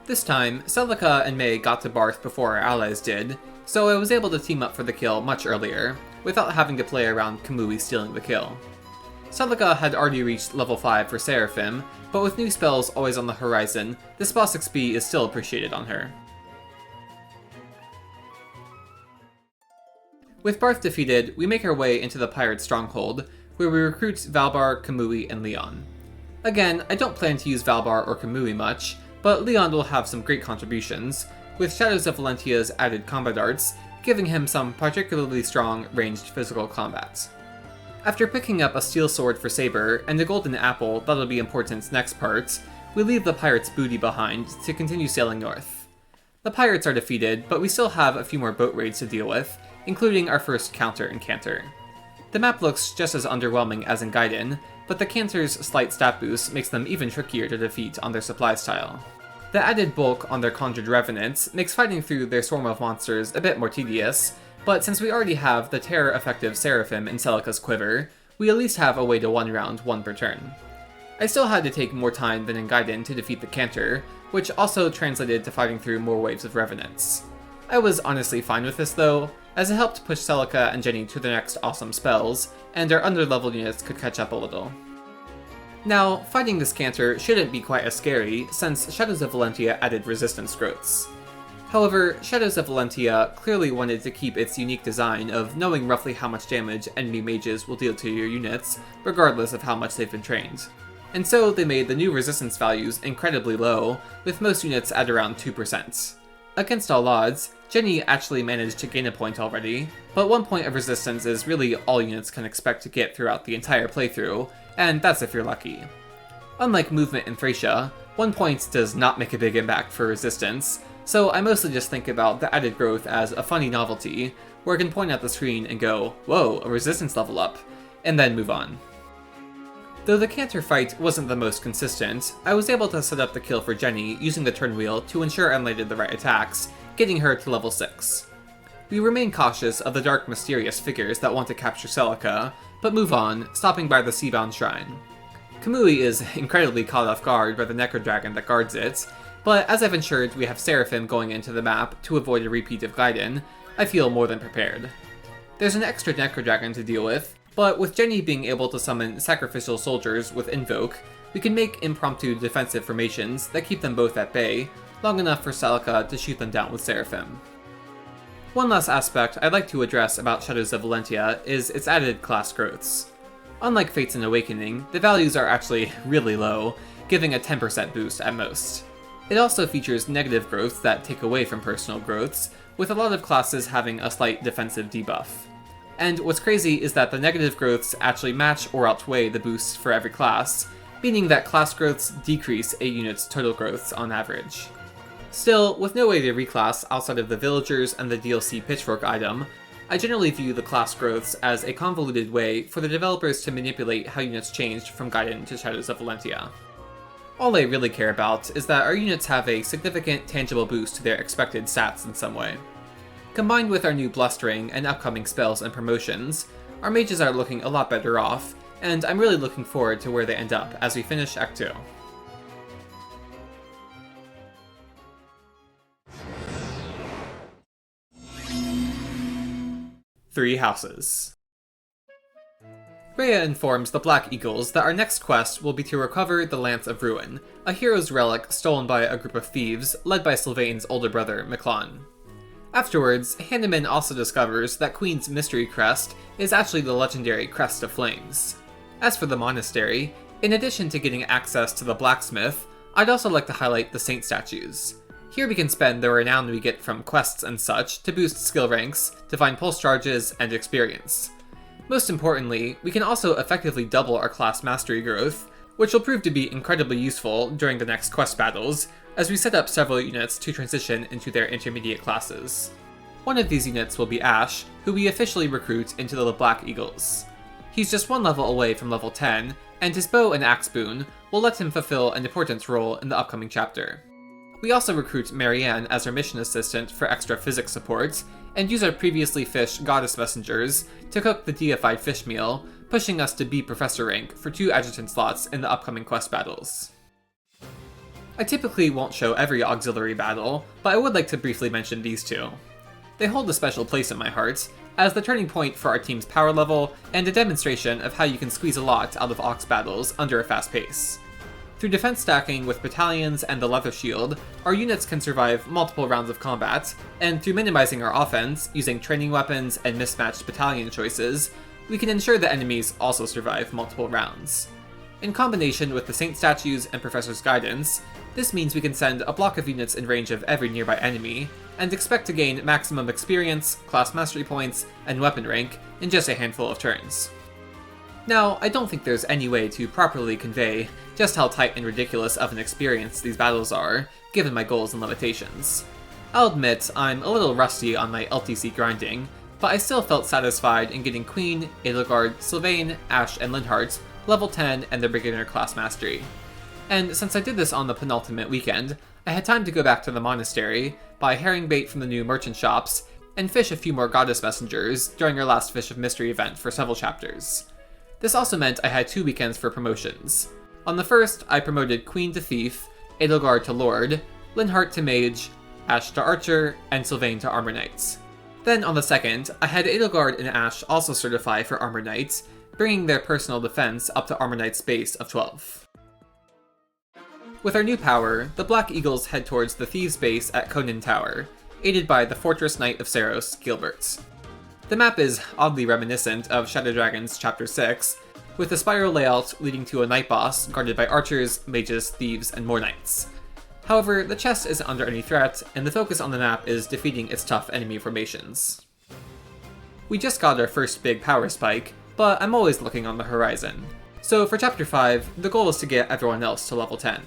This time, Celica and Mei got to Barth before our allies did, so I was able to team up for the kill much earlier, without having to play around Kamui stealing the kill. Celica had already reached level 5 for Seraphim, but with new spells always on the horizon, this boss XP is still appreciated on her. With Barth defeated, we make our way into the pirate stronghold, where we recruit Valbar, Kamui, and Leon. Again, I don't plan to use Valbar or Kamui much, but Leon will have some great contributions, with Shadows of Valentia's added combat arts, giving him some particularly strong ranged physical combat. After picking up a steel sword for Saber and a golden apple that'll be important next part, we leave the pirates' booty behind to continue sailing north. The pirates are defeated, but we still have a few more boat raids to deal with, including our first counter encounter. The map looks just as underwhelming as in Gaiden, but the Cantor's slight stat boost makes them even trickier to defeat on their supplies tile. The added bulk on their Conjured Revenant makes fighting through their swarm of monsters a bit more tedious, but since we already have the terror-effective Seraphim in Celica's quiver, we at least have a way to one-round one per turn. I still had to take more time than in Gaiden to defeat the Cantor, which also translated to fighting through more waves of Revenants. I was honestly fine with this though, as it helped push Celica and Jenny to their next awesome spells, and our under-leveled units could catch up a little. Now, fighting this Cantor shouldn't be quite as scary, since Shadows of Valentia added resistance growths. However, Shadows of Valentia clearly wanted to keep its unique design of knowing roughly how much damage enemy mages will deal to your units, regardless of how much they've been trained. And so they made the new resistance values incredibly low, with most units at around 2%. Against all odds, Jenny actually managed to gain a point already, but 1 point of resistance is really all units can expect to get throughout the entire playthrough, and that's if you're lucky. Unlike movement in Thracia, 1 point does not make a big impact for resistance, so I mostly just think about the added growth as a funny novelty, where I can point at the screen and go, whoa, a resistance level up, and then move on. Though the Cantor fight wasn't the most consistent, I was able to set up the kill for Jenny using the turn wheel to ensure I landed the right attacks, getting her to level 6. We remain cautious of the dark mysterious figures that want to capture Celica, but move on, stopping by the Seabound Shrine. Kamui is incredibly caught off guard by the Necrodragon that guards it, but as I've ensured we have Seraphim going into the map to avoid a repeat of Gaiden, I feel more than prepared. There's an extra Necro Dragon to deal with, but with Jenny being able to summon sacrificial soldiers with Invoke, we can make impromptu defensive formations that keep them both at bay, long enough for Celica to shoot them down with Seraphim. One last aspect I'd like to address about Shadows of Valentia is its added class growths. Unlike Fates and Awakening, the values are actually really low, giving a 10% boost at most. It also features negative growths that take away from personal growths, with a lot of classes having a slight defensive debuff. And what's crazy is that the negative growths actually match or outweigh the boosts for every class, meaning that class growths decrease a unit's total growths on average. Still, with no way to reclass outside of the villagers and the DLC Pitchfork item, I generally view the class growths as a convoluted way for the developers to manipulate how units changed from Gaiden to Shadows of Valentia. All I really care about is that our units have a significant tangible boost to their expected stats in some way. Combined with our new Blustering and upcoming spells and promotions, our mages are looking a lot better off, and I'm really looking forward to where they end up as we finish Act 2. Three Houses. Rhea informs the Black Eagles that our next quest will be to recover the Lance of Ruin, a hero's relic stolen by a group of thieves led by Sylvain's older brother, Miklan. Afterwards, Hanneman also discovers that Queen's mystery crest is actually the legendary Crest of Flames. As for the monastery, in addition to getting access to the blacksmith, I'd also like to highlight the saint statues. Here we can spend the renown we get from quests and such to boost skill ranks, divine pulse charges, and experience. Most importantly, we can also effectively double our class mastery growth, which will prove to be incredibly useful during the next quest battles, as we set up several units to transition into their intermediate classes. One of these units will be Ash, who we officially recruit into the Black Eagles. He's just one level away from level 10, and his bow and axe boon will let him fulfill an important role in the upcoming chapter. We also recruit Marianne as our mission assistant for extra physics support, and use our previously fished goddess messengers to cook the deified fish meal, pushing us to B professor rank for 2 adjutant slots in the upcoming quest battles. I typically won't show every auxiliary battle, but I would like to briefly mention these two. They hold a special place in my heart, as the turning point for our team's power level and a demonstration of how you can squeeze a lot out of aux battles under a fast pace. Through defense stacking with battalions and the leather shield, our units can survive multiple rounds of combat, and through minimizing our offense using training weapons and mismatched battalion choices, we can ensure that enemies also survive multiple rounds. In combination with the Saint statues and Professor's guidance, this means we can send a block of units in range of every nearby enemy, and expect to gain maximum experience, class mastery points, and weapon rank in just a handful of turns. Now, I don't think there's any way to properly convey just how tight and ridiculous of an experience these battles are, given my goals and limitations. I'll admit I'm a little rusty on my LTC grinding, but I still felt satisfied in getting Queen, Edelgard, Sylvain, Ashe, and Linhardt level 10 and their beginner class mastery. And since I did this on the penultimate weekend, I had time to go back to the monastery, buy herring bait from the new merchant shops, and fish a few more goddess messengers during our last Fish of Mystery event for several chapters. This also meant I had 2 weekends for promotions. On the first, I promoted Queen to Thief, Edelgard to Lord, Linhardt to Mage, Ashe to Archer, and Sylvain to Armor Knights. Then on the second, I had Edelgard and Ashe also certify for Armor Knights, bringing their personal defense up to Armor Knight's base of 12. With our new power, the Black Eagles head towards the Thieves' base at Conan Tower, aided by the Fortress Knight of Saros, Gilbert. The map is oddly reminiscent of Shadow Dragon's Chapter 6, with a spiral layout leading to a night boss guarded by archers, mages, thieves, and more knights. However, the chest isn't under any threat, and the focus on the map is defeating its tough enemy formations. We just got our first big power spike, but I'm always looking on the horizon. So for Chapter 5, the goal is to get everyone else to level 10.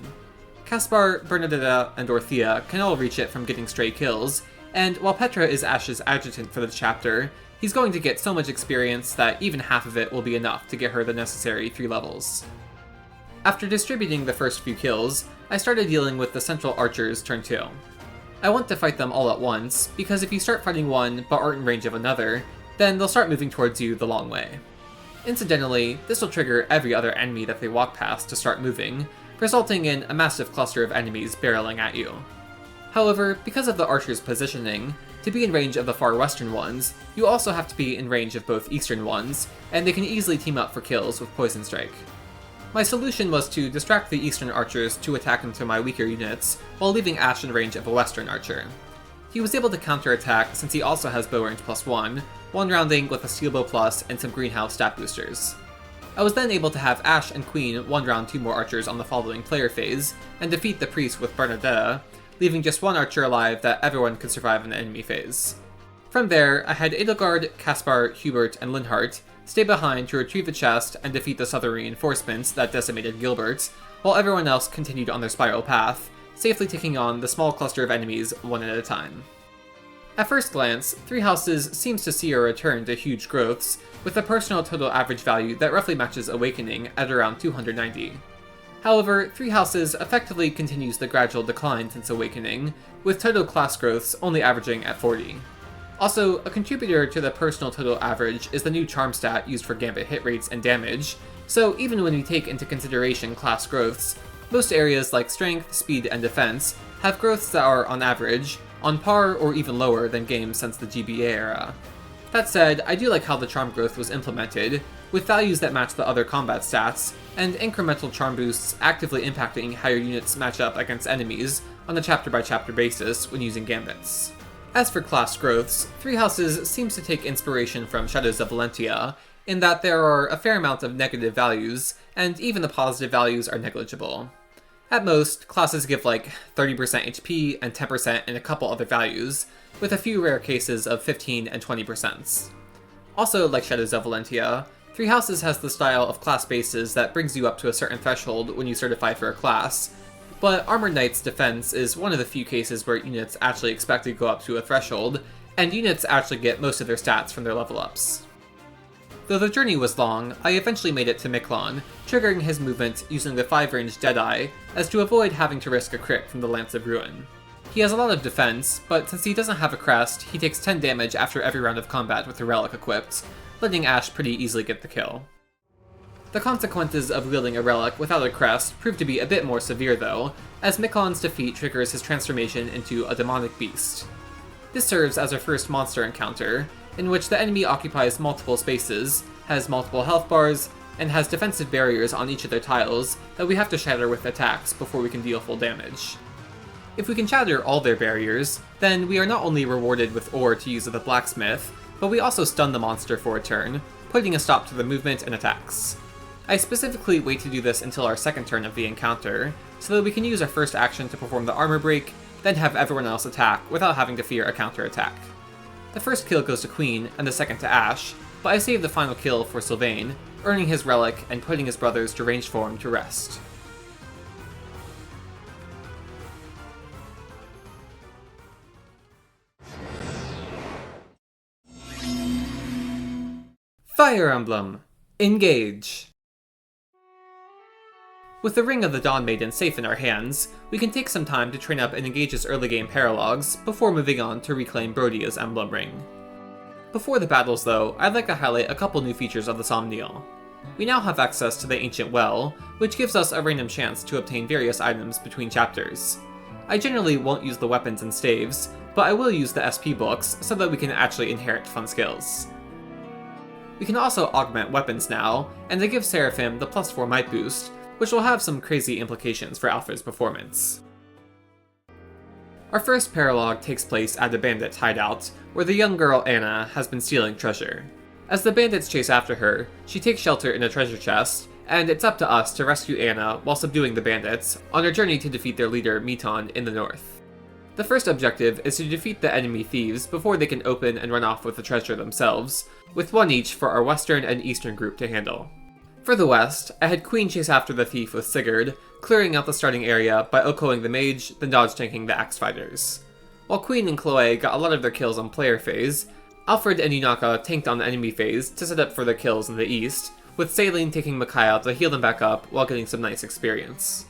Caspar, Bernadetta, and Dorothea can all reach it from getting stray kills, and while Petra is Ashe's adjutant for the chapter, he's going to get so much experience that even half of it will be enough to get her the necessary 3 levels. After distributing the first few kills, I started dealing with the central archers turn 2. I want to fight them all at once, because if you start fighting one but aren't in range of another, then they'll start moving towards you the long way. Incidentally, this will trigger every other enemy that they walk past to start moving, resulting in a massive cluster of enemies barreling at you. However, because of the archer's positioning, To be in range of the far western ones, you also have to be in range of both eastern ones, and they can easily team up for kills with Poison Strike. My solution was to distract the eastern archers to attack into my weaker units, while leaving Ash in range of a western archer. He was able to counterattack since he also has bow range +1, one-rounding with a steel bow plus and some greenhouse stat boosters. I was then able to have Ash and Queen one-round 2 more archers on the following player phase, and defeat the priest with Bernadetta, leaving just 1 archer alive that everyone could survive in the enemy phase. From there, I had Edelgard, Caspar, Hubert, and Linhart stay behind to retrieve the chest and defeat the southern reinforcements that decimated Gilbert, while everyone else continued on their spiral path, safely taking on the small cluster of enemies one at a time. At first glance, Three Houses seems to see a return to huge growths, with a personal total average value that roughly matches Awakening at around 290. However, Three Houses effectively continues the gradual decline since Awakening, with total class growths only averaging at 40. Also, a contributor to the personal total average is the new charm stat used for Gambit hit rates and damage, so even when we take into consideration class growths, most areas like strength, speed, and defense have growths that are, on average, on par or even lower than games since the GBA era. That said, I do like how the charm growth was implemented, with values that match the other combat stats, and incremental charm boosts actively impacting how your units match up against enemies on a chapter-by-chapter basis when using gambits. As for class growths, Three Houses seems to take inspiration from Shadows of Valentia, in that there are a fair amount of negative values, and even the positive values are negligible. At most, classes give like 30% HP and 10% in a couple other values, with a few rare cases of 15 and 20%. Also, like Shadows of Valentia, Three Houses has the style of class bases that brings you up to a certain threshold when you certify for a class, but Armored Knight's defense is one of the few cases where units actually expect to go up to a threshold, and units actually get most of their stats from their level ups. Though the journey was long, I eventually made it to Miklon, triggering his movement using the 5-range Deadeye, as to avoid having to risk a crit from the Lance of Ruin. He has a lot of defense, but since he doesn't have a crest, he takes 10 damage after every round of combat with the relic equipped, letting Ash pretty easily get the kill. The consequences of wielding a relic without a crest prove to be a bit more severe though, as Miklon's defeat triggers his transformation into a demonic beast. This serves as our first monster encounter, in which the enemy occupies multiple spaces, has multiple health bars, and has defensive barriers on each of their tiles that we have to shatter with attacks before we can deal full damage. If we can shatter all their barriers, then we are not only rewarded with ore to use at the blacksmith, but we also stun the monster for a turn, putting a stop to the movement and attacks. I specifically wait to do this until our second turn of the encounter, so that we can use our first action to perform the armor break, then have everyone else attack without having to fear a counterattack. The first kill goes to Queen, and the second to Ash, but I save the final kill for Sylvain, earning his relic and putting his brother's deranged form to rest. Fire Emblem! Engage! With the Ring of the Dawn Maiden safe in our hands, we can take some time to train up and Engage's early game paralogs before moving on to reclaim Brodia's Emblem Ring. Before the battles though, I'd like to highlight a couple new features of the Somniel. We now have access to the Ancient Well, which gives us a random chance to obtain various items between chapters. I generally won't use the weapons and staves, but I will use the SP books so that we can actually inherit fun skills. We can also augment weapons now, and they give Seraphim the +4 might boost, which will have some crazy implications for Alfred's performance. Our first paralog takes place at a bandit hideout, where the young girl Anna has been stealing treasure. As the bandits chase after her, she takes shelter in a treasure chest, and it's up to us to rescue Anna while subduing the bandits on her journey to defeat their leader Meton in the north. The first objective is to defeat the enemy thieves before they can open and run off with the treasure themselves, with one each for our western and eastern group to handle. For the west, I had Queen chase after the thief with Sigurd, clearing out the starting area by Okoing the mage, then dodge tanking the axe fighters. While Queen and Chloe got a lot of their kills on player phase, Alfred and Yunaka tanked on the enemy phase to set up for their kills in the east, with Saline taking Micaiah to heal them back up while getting some nice experience.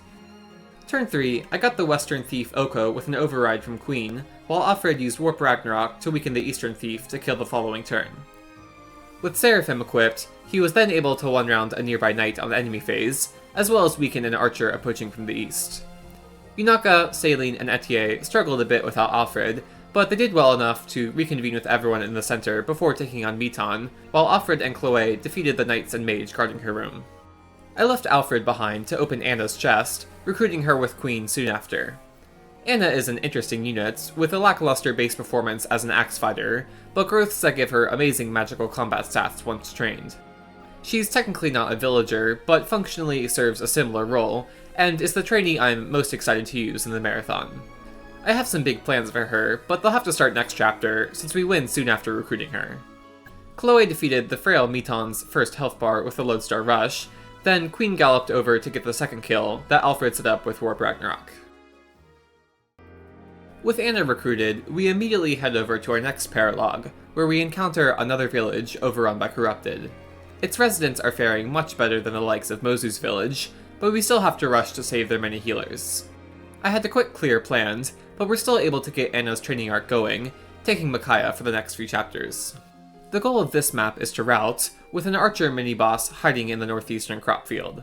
Turn 3, I got the western thief Oko with an override from Queen, while Alfred used Warp Ragnarok to weaken the eastern thief to kill the following turn. With Seraphim equipped, he was then able to one-round a nearby knight on the enemy phase, as well as weaken an archer approaching from the east. Yunaka, Saline, and Etier struggled a bit without Alfred, but they did well enough to reconvene with everyone in the center before taking on Meton, while Alfred and Chloe defeated the knights and mage guarding her room. I left Alfred behind to open Anna's chest, recruiting her with Queen soon after. Anna is an interesting unit, with a lackluster base performance as an axe fighter, but growths that give her amazing magical combat stats once trained. She's technically not a villager, but functionally serves a similar role, and is the trainee I'm most excited to use in the marathon. I have some big plans for her, but they'll have to start next chapter, since we win soon after recruiting her. Chloe defeated the frail Meton's first health bar with the Lodestar Rush, then Queen galloped over to get the second kill that Alfred set up with Warp Ragnarok. With Anna recruited, we immediately head over to our next paralogue, where we encounter another village overrun by corrupted. Its residents are faring much better than the likes of Mozu's village, but we still have to rush to save their many healers. I had to quit clear planned, but we're still able to get Anna's training arc going, taking Micaiah for the next few chapters. The goal of this map is to rout, with an archer mini-boss hiding in the northeastern crop field.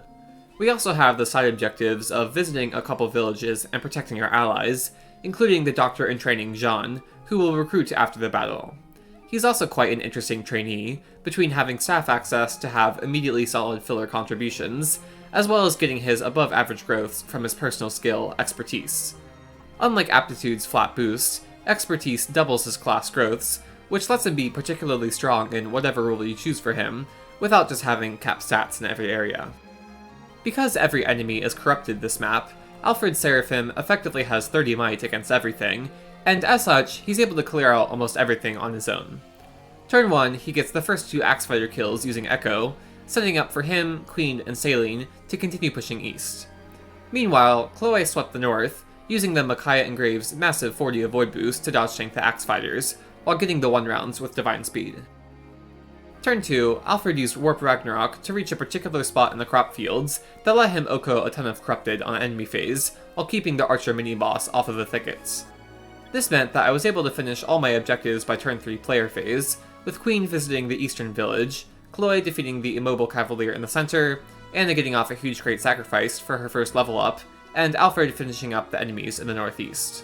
We also have the side objectives of visiting a couple villages and protecting our allies, including the doctor in training Jean, who will recruit after the battle. He's also quite an interesting trainee, between having staff access to have immediately solid filler contributions, as well as getting his above-average growths from his personal skill, Expertise. Unlike Aptitude's flat boost, Expertise doubles his class growths, which lets him be particularly strong in whatever role you choose for him, without just having capped stats in every area. Because every enemy is corrupted this map, Alfred Seraphim effectively has 30 might against everything, and as such, he's able to clear out almost everything on his own. Turn 1, he gets the first 2 Axe Fighter kills using Echo, setting up for him, Queen, and Saline to continue pushing east. Meanwhile, Chloe swept the north, using the Micaiah and Graves' massive 40 avoid boost to dodge tank the Axe Fighters, while getting the 1 rounds with Divine Speed. Turn 2, Alfred used Warp Ragnarok to reach a particular spot in the crop fields that let him Oko a ton of corrupted on enemy phase, while keeping the archer mini-boss off of the thickets. This meant that I was able to finish all my objectives by turn 3 player phase, with Queen visiting the eastern village, Chloe defeating the immobile cavalier in the center, Anna getting off a huge crate sacrifice for her first level up, and Alfred finishing up the enemies in the northeast.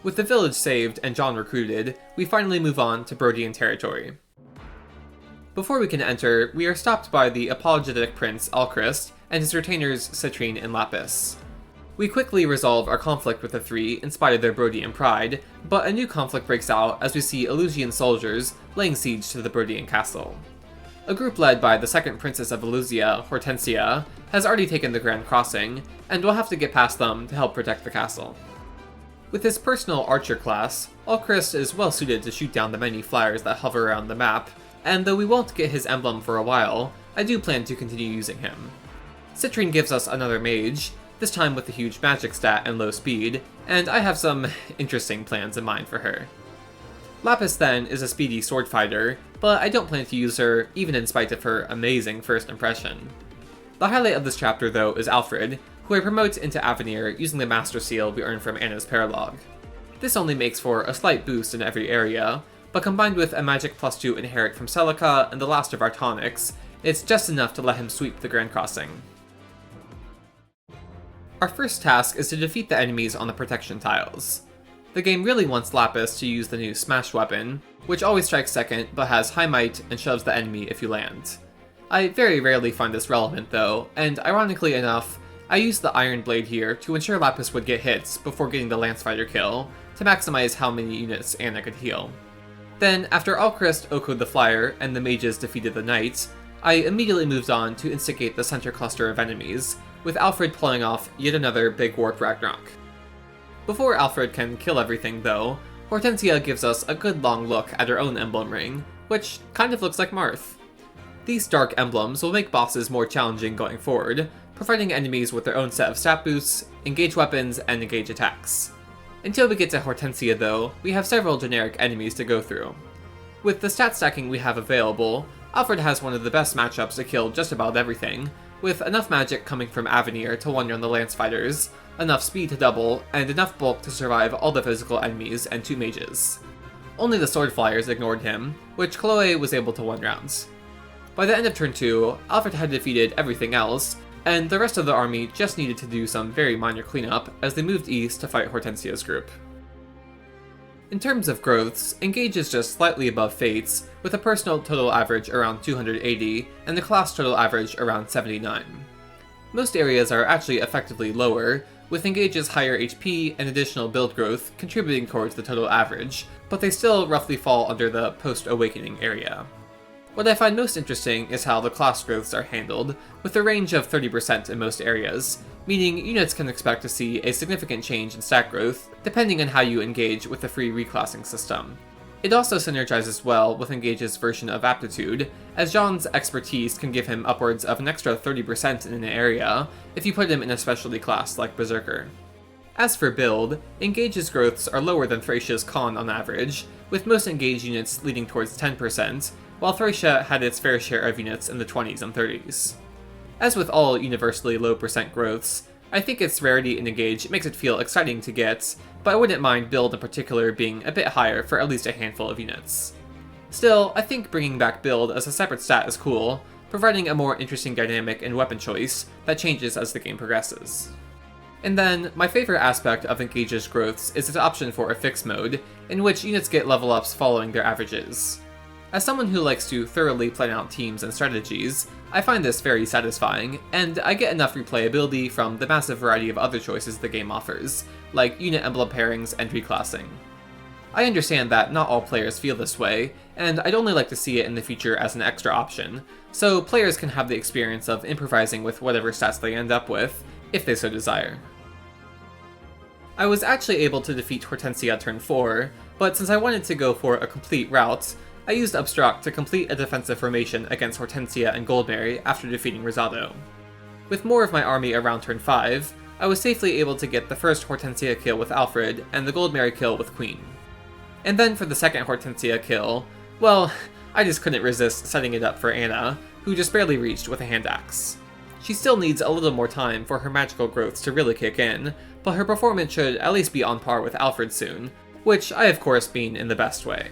With the village saved and John recruited, we finally move on to Brodian territory. Before we can enter, we are stopped by the apologetic prince Alchrist and his retainers Citrine and Lapis. We quickly resolve our conflict with the three in spite of their Brodian pride, but a new conflict breaks out as we see Elusian soldiers laying siege to the Brodian castle. A group led by the second princess of Elusia, Hortensia, has already taken the Grand Crossing, and we'll have to get past them to help protect the castle. With his personal archer class, Alchrist is well suited to shoot down the many flyers that hover around the map, and though we won't get his emblem for a while, I do plan to continue using him. Citrine gives us another mage, this time with a huge magic stat and low speed, and I have some interesting plans in mind for her. Lapis then is a speedy sword fighter, but I don't plan to use her even in spite of her amazing first impression. The highlight of this chapter though is Alfred, who I promote into Avenir using the Master Seal we earned from Anna's Paralogue. This only makes for a slight boost in every area, but combined with a magic +2 inherit from Celica and the last of our tonics, it's just enough to let him sweep the Grand Crossing. Our first task is to defeat the enemies on the protection tiles. The game really wants Lapis to use the new Smash weapon, which always strikes second but has high might and shoves the enemy if you land. I very rarely find this relevant though, and ironically enough, I used the Iron Blade here to ensure Lapis would get hits before getting the Lance Fighter kill, to maximize how many units Anna could heal. Then, after Alchrist Oko'd the Flyer and the mages defeated the Knights, I immediately moved on to instigate the center cluster of enemies, with Alfred pulling off yet another big Warp Ragnarok. Before Alfred can kill everything though, Hortensia gives us a good long look at her own emblem ring, which kind of looks like Marth. These dark emblems will make bosses more challenging going forward, providing enemies with their own set of stat boosts, engage weapons, and engage attacks. Until we get to Hortensia though, we have several generic enemies to go through. With the stat stacking we have available, Alfred has one of the best matchups to kill just about everything, with enough magic coming from Avenir to one-run the Lance Fighters, enough speed to double, and enough bulk to survive all the physical enemies and 2 mages. Only the Sword Flyers ignored him, which Chloe was able to 1-round. By the end of turn 2, Alfred had defeated everything else, and the rest of the army just needed to do some very minor cleanup as they moved east to fight Hortensia's group. In terms of growths, Engage is just slightly above Fates, with a personal total average around 280 and the class total average around 79. Most areas are actually effectively lower, with Engage's higher HP and additional build growth contributing towards the total average, but they still roughly fall under the post-awakening area. What I find most interesting is how the class growths are handled, with a range of 30% in most areas, meaning units can expect to see a significant change in stat growth, depending on how you engage with the free reclassing system. It also synergizes well with Engage's version of Aptitude, as Jean's expertise can give him upwards of an extra 30% in an area if you put him in a specialty class like Berserker. As for build, Engage's growths are lower than Thracia's Con on average, with most Engage units leading towards 10%, while Thracia had its fair share of units in the 20s and 30s. As with all universally low percent growths, I think its rarity in Engage makes it feel exciting to get, but I wouldn't mind build in particular being a bit higher for at least a handful of units. Still, I think bringing back build as a separate stat is cool, providing a more interesting dynamic and weapon choice that changes as the game progresses. And then, my favorite aspect of Engage's growths is its option for a fixed mode, in which units get level ups following their averages. As someone who likes to thoroughly plan out teams and strategies, I find this very satisfying, and I get enough replayability from the massive variety of other choices the game offers, like unit emblem pairings and reclassing. I understand that not all players feel this way, and I'd only like to see it in the future as an extra option, so players can have the experience of improvising with whatever stats they end up with, if they so desire. I was actually able to defeat Hortensia turn 4, but since I wanted to go for a complete route, I used Obstruct to complete a defensive formation against Hortensia and Goldberry after defeating Rosado. With more of my army around turn 5, I was safely able to get the first Hortensia kill with Alfred and the Goldberry kill with Queen. And then for the second Hortensia kill, well, I just couldn't resist setting it up for Anna, who just barely reached with a hand axe. She still needs a little more time for her magical growths to really kick in, but her performance should at least be on par with Alfred soon, which I of course mean in the best way.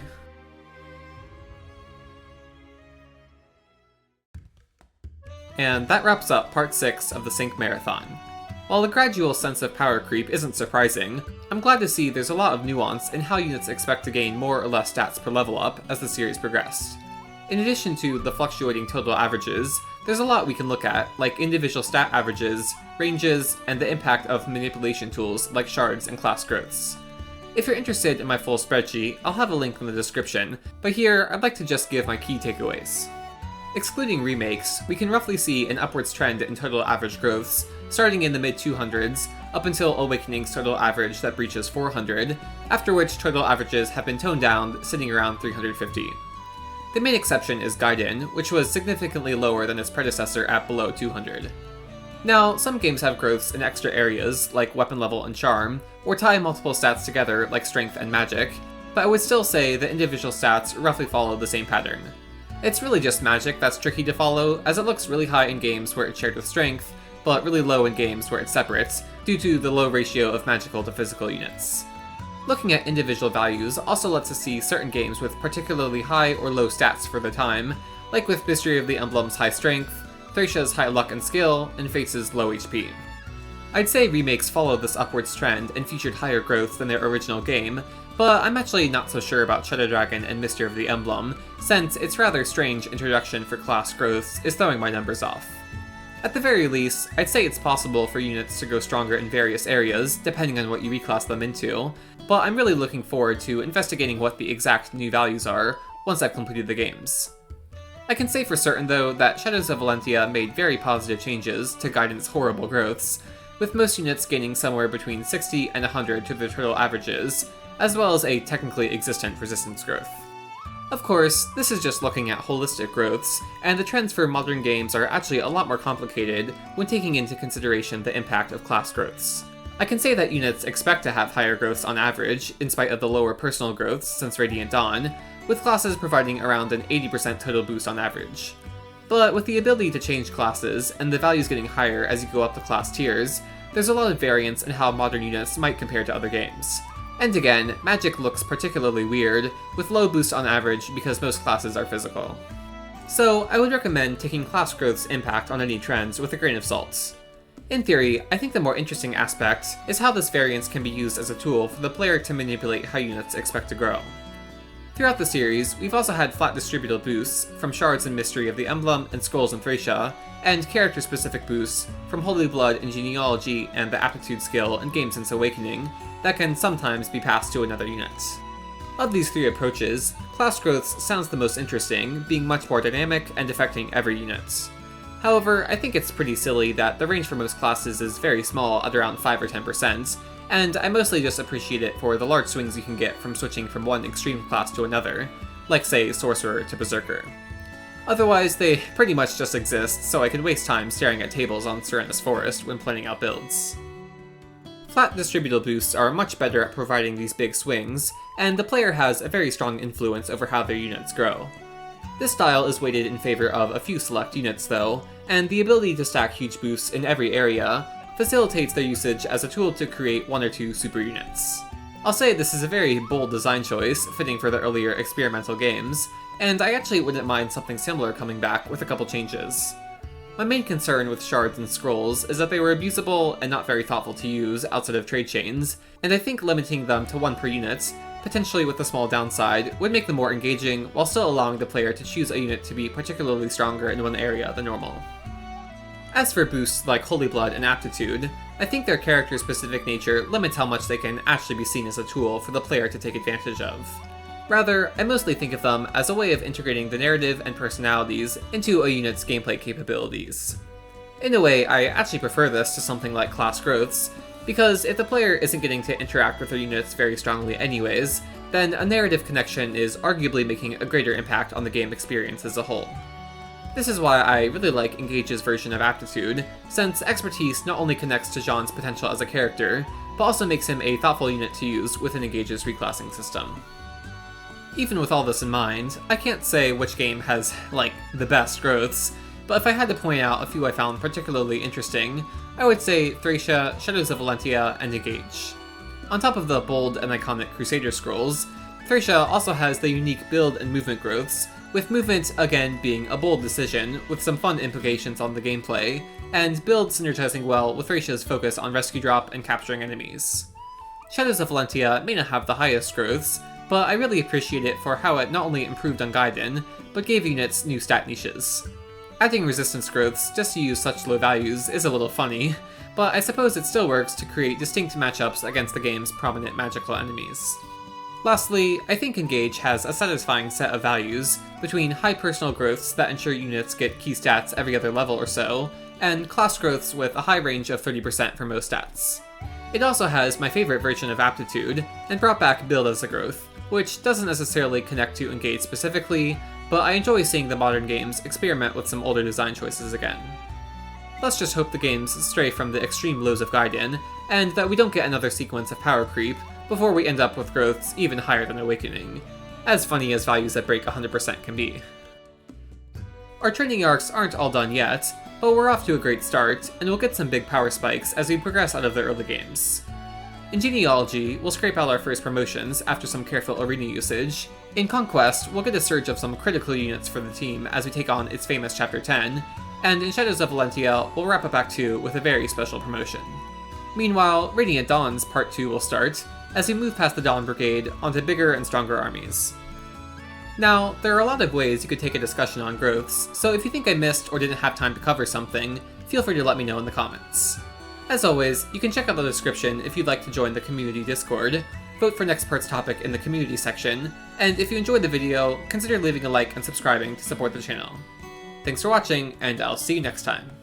And that wraps up part 6 of the Sync Marathon. While the gradual sense of power creep isn't surprising, I'm glad to see there's a lot of nuance in how units expect to gain more or less stats per level up as the series progressed. In addition to the fluctuating total averages, there's a lot we can look at, like individual stat averages, ranges, and the impact of manipulation tools like shards and class growths. If you're interested in my full spreadsheet, I'll have a link in the description, but here I'd like to just give my key takeaways. Excluding remakes, we can roughly see an upwards trend in total average growths, starting in the mid-200s, up until Awakening's total average that breaches 400, after which total averages have been toned down, sitting around 350. The main exception is Gaiden, which was significantly lower than its predecessor at below 200. Now, some games have growths in extra areas, like weapon level and charm, or tie multiple stats together, like strength and magic, but I would still say the individual stats roughly follow the same pattern. It's really just magic that's tricky to follow, as it looks really high in games where it's shared with strength, but really low in games where it's separate, due to the low ratio of magical to physical units. Looking at individual values also lets us see certain games with particularly high or low stats for the time, like with Mystery of the Emblem's high strength, Thracia's high luck and skill, and Fates' low HP. I'd say remakes followed this upwards trend and featured higher growth than their original game, but I'm actually not so sure about Shadow Dragon and Mystery of the Emblem, since its rather strange introduction for class growths is throwing my numbers off. At the very least, I'd say it's possible for units to go stronger in various areas, depending on what you reclass them into, but I'm really looking forward to investigating what the exact new values are once I've completed the games. I can say for certain though that Shadows of Valentia made very positive changes to Gaiden's horrible growths, with most units gaining somewhere between 60 and 100 to their total averages, as well as a technically existent resistance growth. Of course, this is just looking at holistic growths, and the trends for modern games are actually a lot more complicated when taking into consideration the impact of class growths. I can say that units expect to have higher growths on average, in spite of the lower personal growths since Radiant Dawn, with classes providing around an 80% total boost on average. But with the ability to change classes, and the values getting higher as you go up the class tiers, there's a lot of variance in how modern units might compare to other games. And again, magic looks particularly weird, with low boost on average because most classes are physical. So I would recommend taking class growth's impact on any trends with a grain of salt. In theory, I think the more interesting aspect is how this variance can be used as a tool for the player to manipulate how units expect to grow. Throughout the series, we've also had flat distributable boosts from Shards and Mystery of the Emblem and Scrolls in Thracia, and character-specific boosts from Holy Blood and Genealogy and the Aptitude skill in Game Sense Awakening that can sometimes be passed to another unit. Of these three approaches, class growths sounds the most interesting, being much more dynamic and affecting every unit. However, I think it's pretty silly that the range for most classes is very small at around 5 or 10%, and I mostly just appreciate it for the large swings you can get from switching from one extreme class to another, like say Sorcerer to Berserker. Otherwise, they pretty much just exist, so I can waste time staring at tables on Serenus Forest when planning out builds. Flat distributable boosts are much better at providing these big swings, and the player has a very strong influence over how their units grow. This style is weighted in favor of a few select units though, and the ability to stack huge boosts in every area facilitates their usage as a tool to create one or two super units. I'll say this is a very bold design choice, fitting for the earlier experimental games, and I actually wouldn't mind something similar coming back with a couple changes. My main concern with Shards and Scrolls is that they were abusable and not very thoughtful to use outside of trade chains, and I think limiting them to one per unit, potentially with a small downside, would make them more engaging while still allowing the player to choose a unit to be particularly stronger in one area than normal. As for boosts like Holy Blood and Aptitude, I think their character-specific nature limits how much they can actually be seen as a tool for the player to take advantage of. Rather, I mostly think of them as a way of integrating the narrative and personalities into a unit's gameplay capabilities. In a way, I actually prefer this to something like class growths, because if the player isn't getting to interact with their units very strongly anyways, then a narrative connection is arguably making a greater impact on the game experience as a whole. This is why I really like Engage's version of Aptitude, since Expertise not only connects to Jean's potential as a character, but also makes him a thoughtful unit to use within Engage's reclassing system. Even with all this in mind, I can't say which game has, the best growths, but if I had to point out a few I found particularly interesting, I would say Thracia, Shadows of Valentia, and Engage. On top of the bold and iconic Crusader scrolls, Thracia also has the unique build and movement growths, with movement again being a bold decision with some fun implications on the gameplay, and build synergizing well with Thracia's focus on rescue drop and capturing enemies. Shadows of Valentia may not have the highest growths, but I really appreciate it for how it not only improved on Gaiden, but gave units new stat niches. Adding resistance growths just to use such low values is a little funny, but I suppose it still works to create distinct matchups against the game's prominent magical enemies. Lastly, I think Engage has a satisfying set of values between high personal growths that ensure units get key stats every other level or so, and class growths with a high range of 30% for most stats. It also has my favorite version of Aptitude, and brought back Build as a growth, which doesn't necessarily connect to Engage specifically, but I enjoy seeing the modern games experiment with some older design choices again. Let's just hope the games stray from the extreme lows of Gaiden, and that we don't get another sequence of power creep before we end up with growths even higher than Awakening, as funny as values that break 100% can be. Our training arcs aren't all done yet, but we're off to a great start, and we'll get some big power spikes as we progress out of the early games. In Genealogy, we'll scrape out our first promotions after some careful arena usage. In Conquest, we'll get a surge of some critical units for the team as we take on its famous Chapter 10, and in Shadows of Valentia, we'll wrap up Act 2 with a very special promotion. Meanwhile, Radiant Dawn's Part 2 will start, as we move past the Dawn Brigade onto bigger and stronger armies. Now, there are a lot of ways you could take a discussion on growths, so if you think I missed or didn't have time to cover something, feel free to let me know in the comments. As always, you can check out the description if you'd like to join the community Discord, vote for next part's topic in the community section, and if you enjoyed the video, consider leaving a like and subscribing to support the channel. Thanks for watching, and I'll see you next time.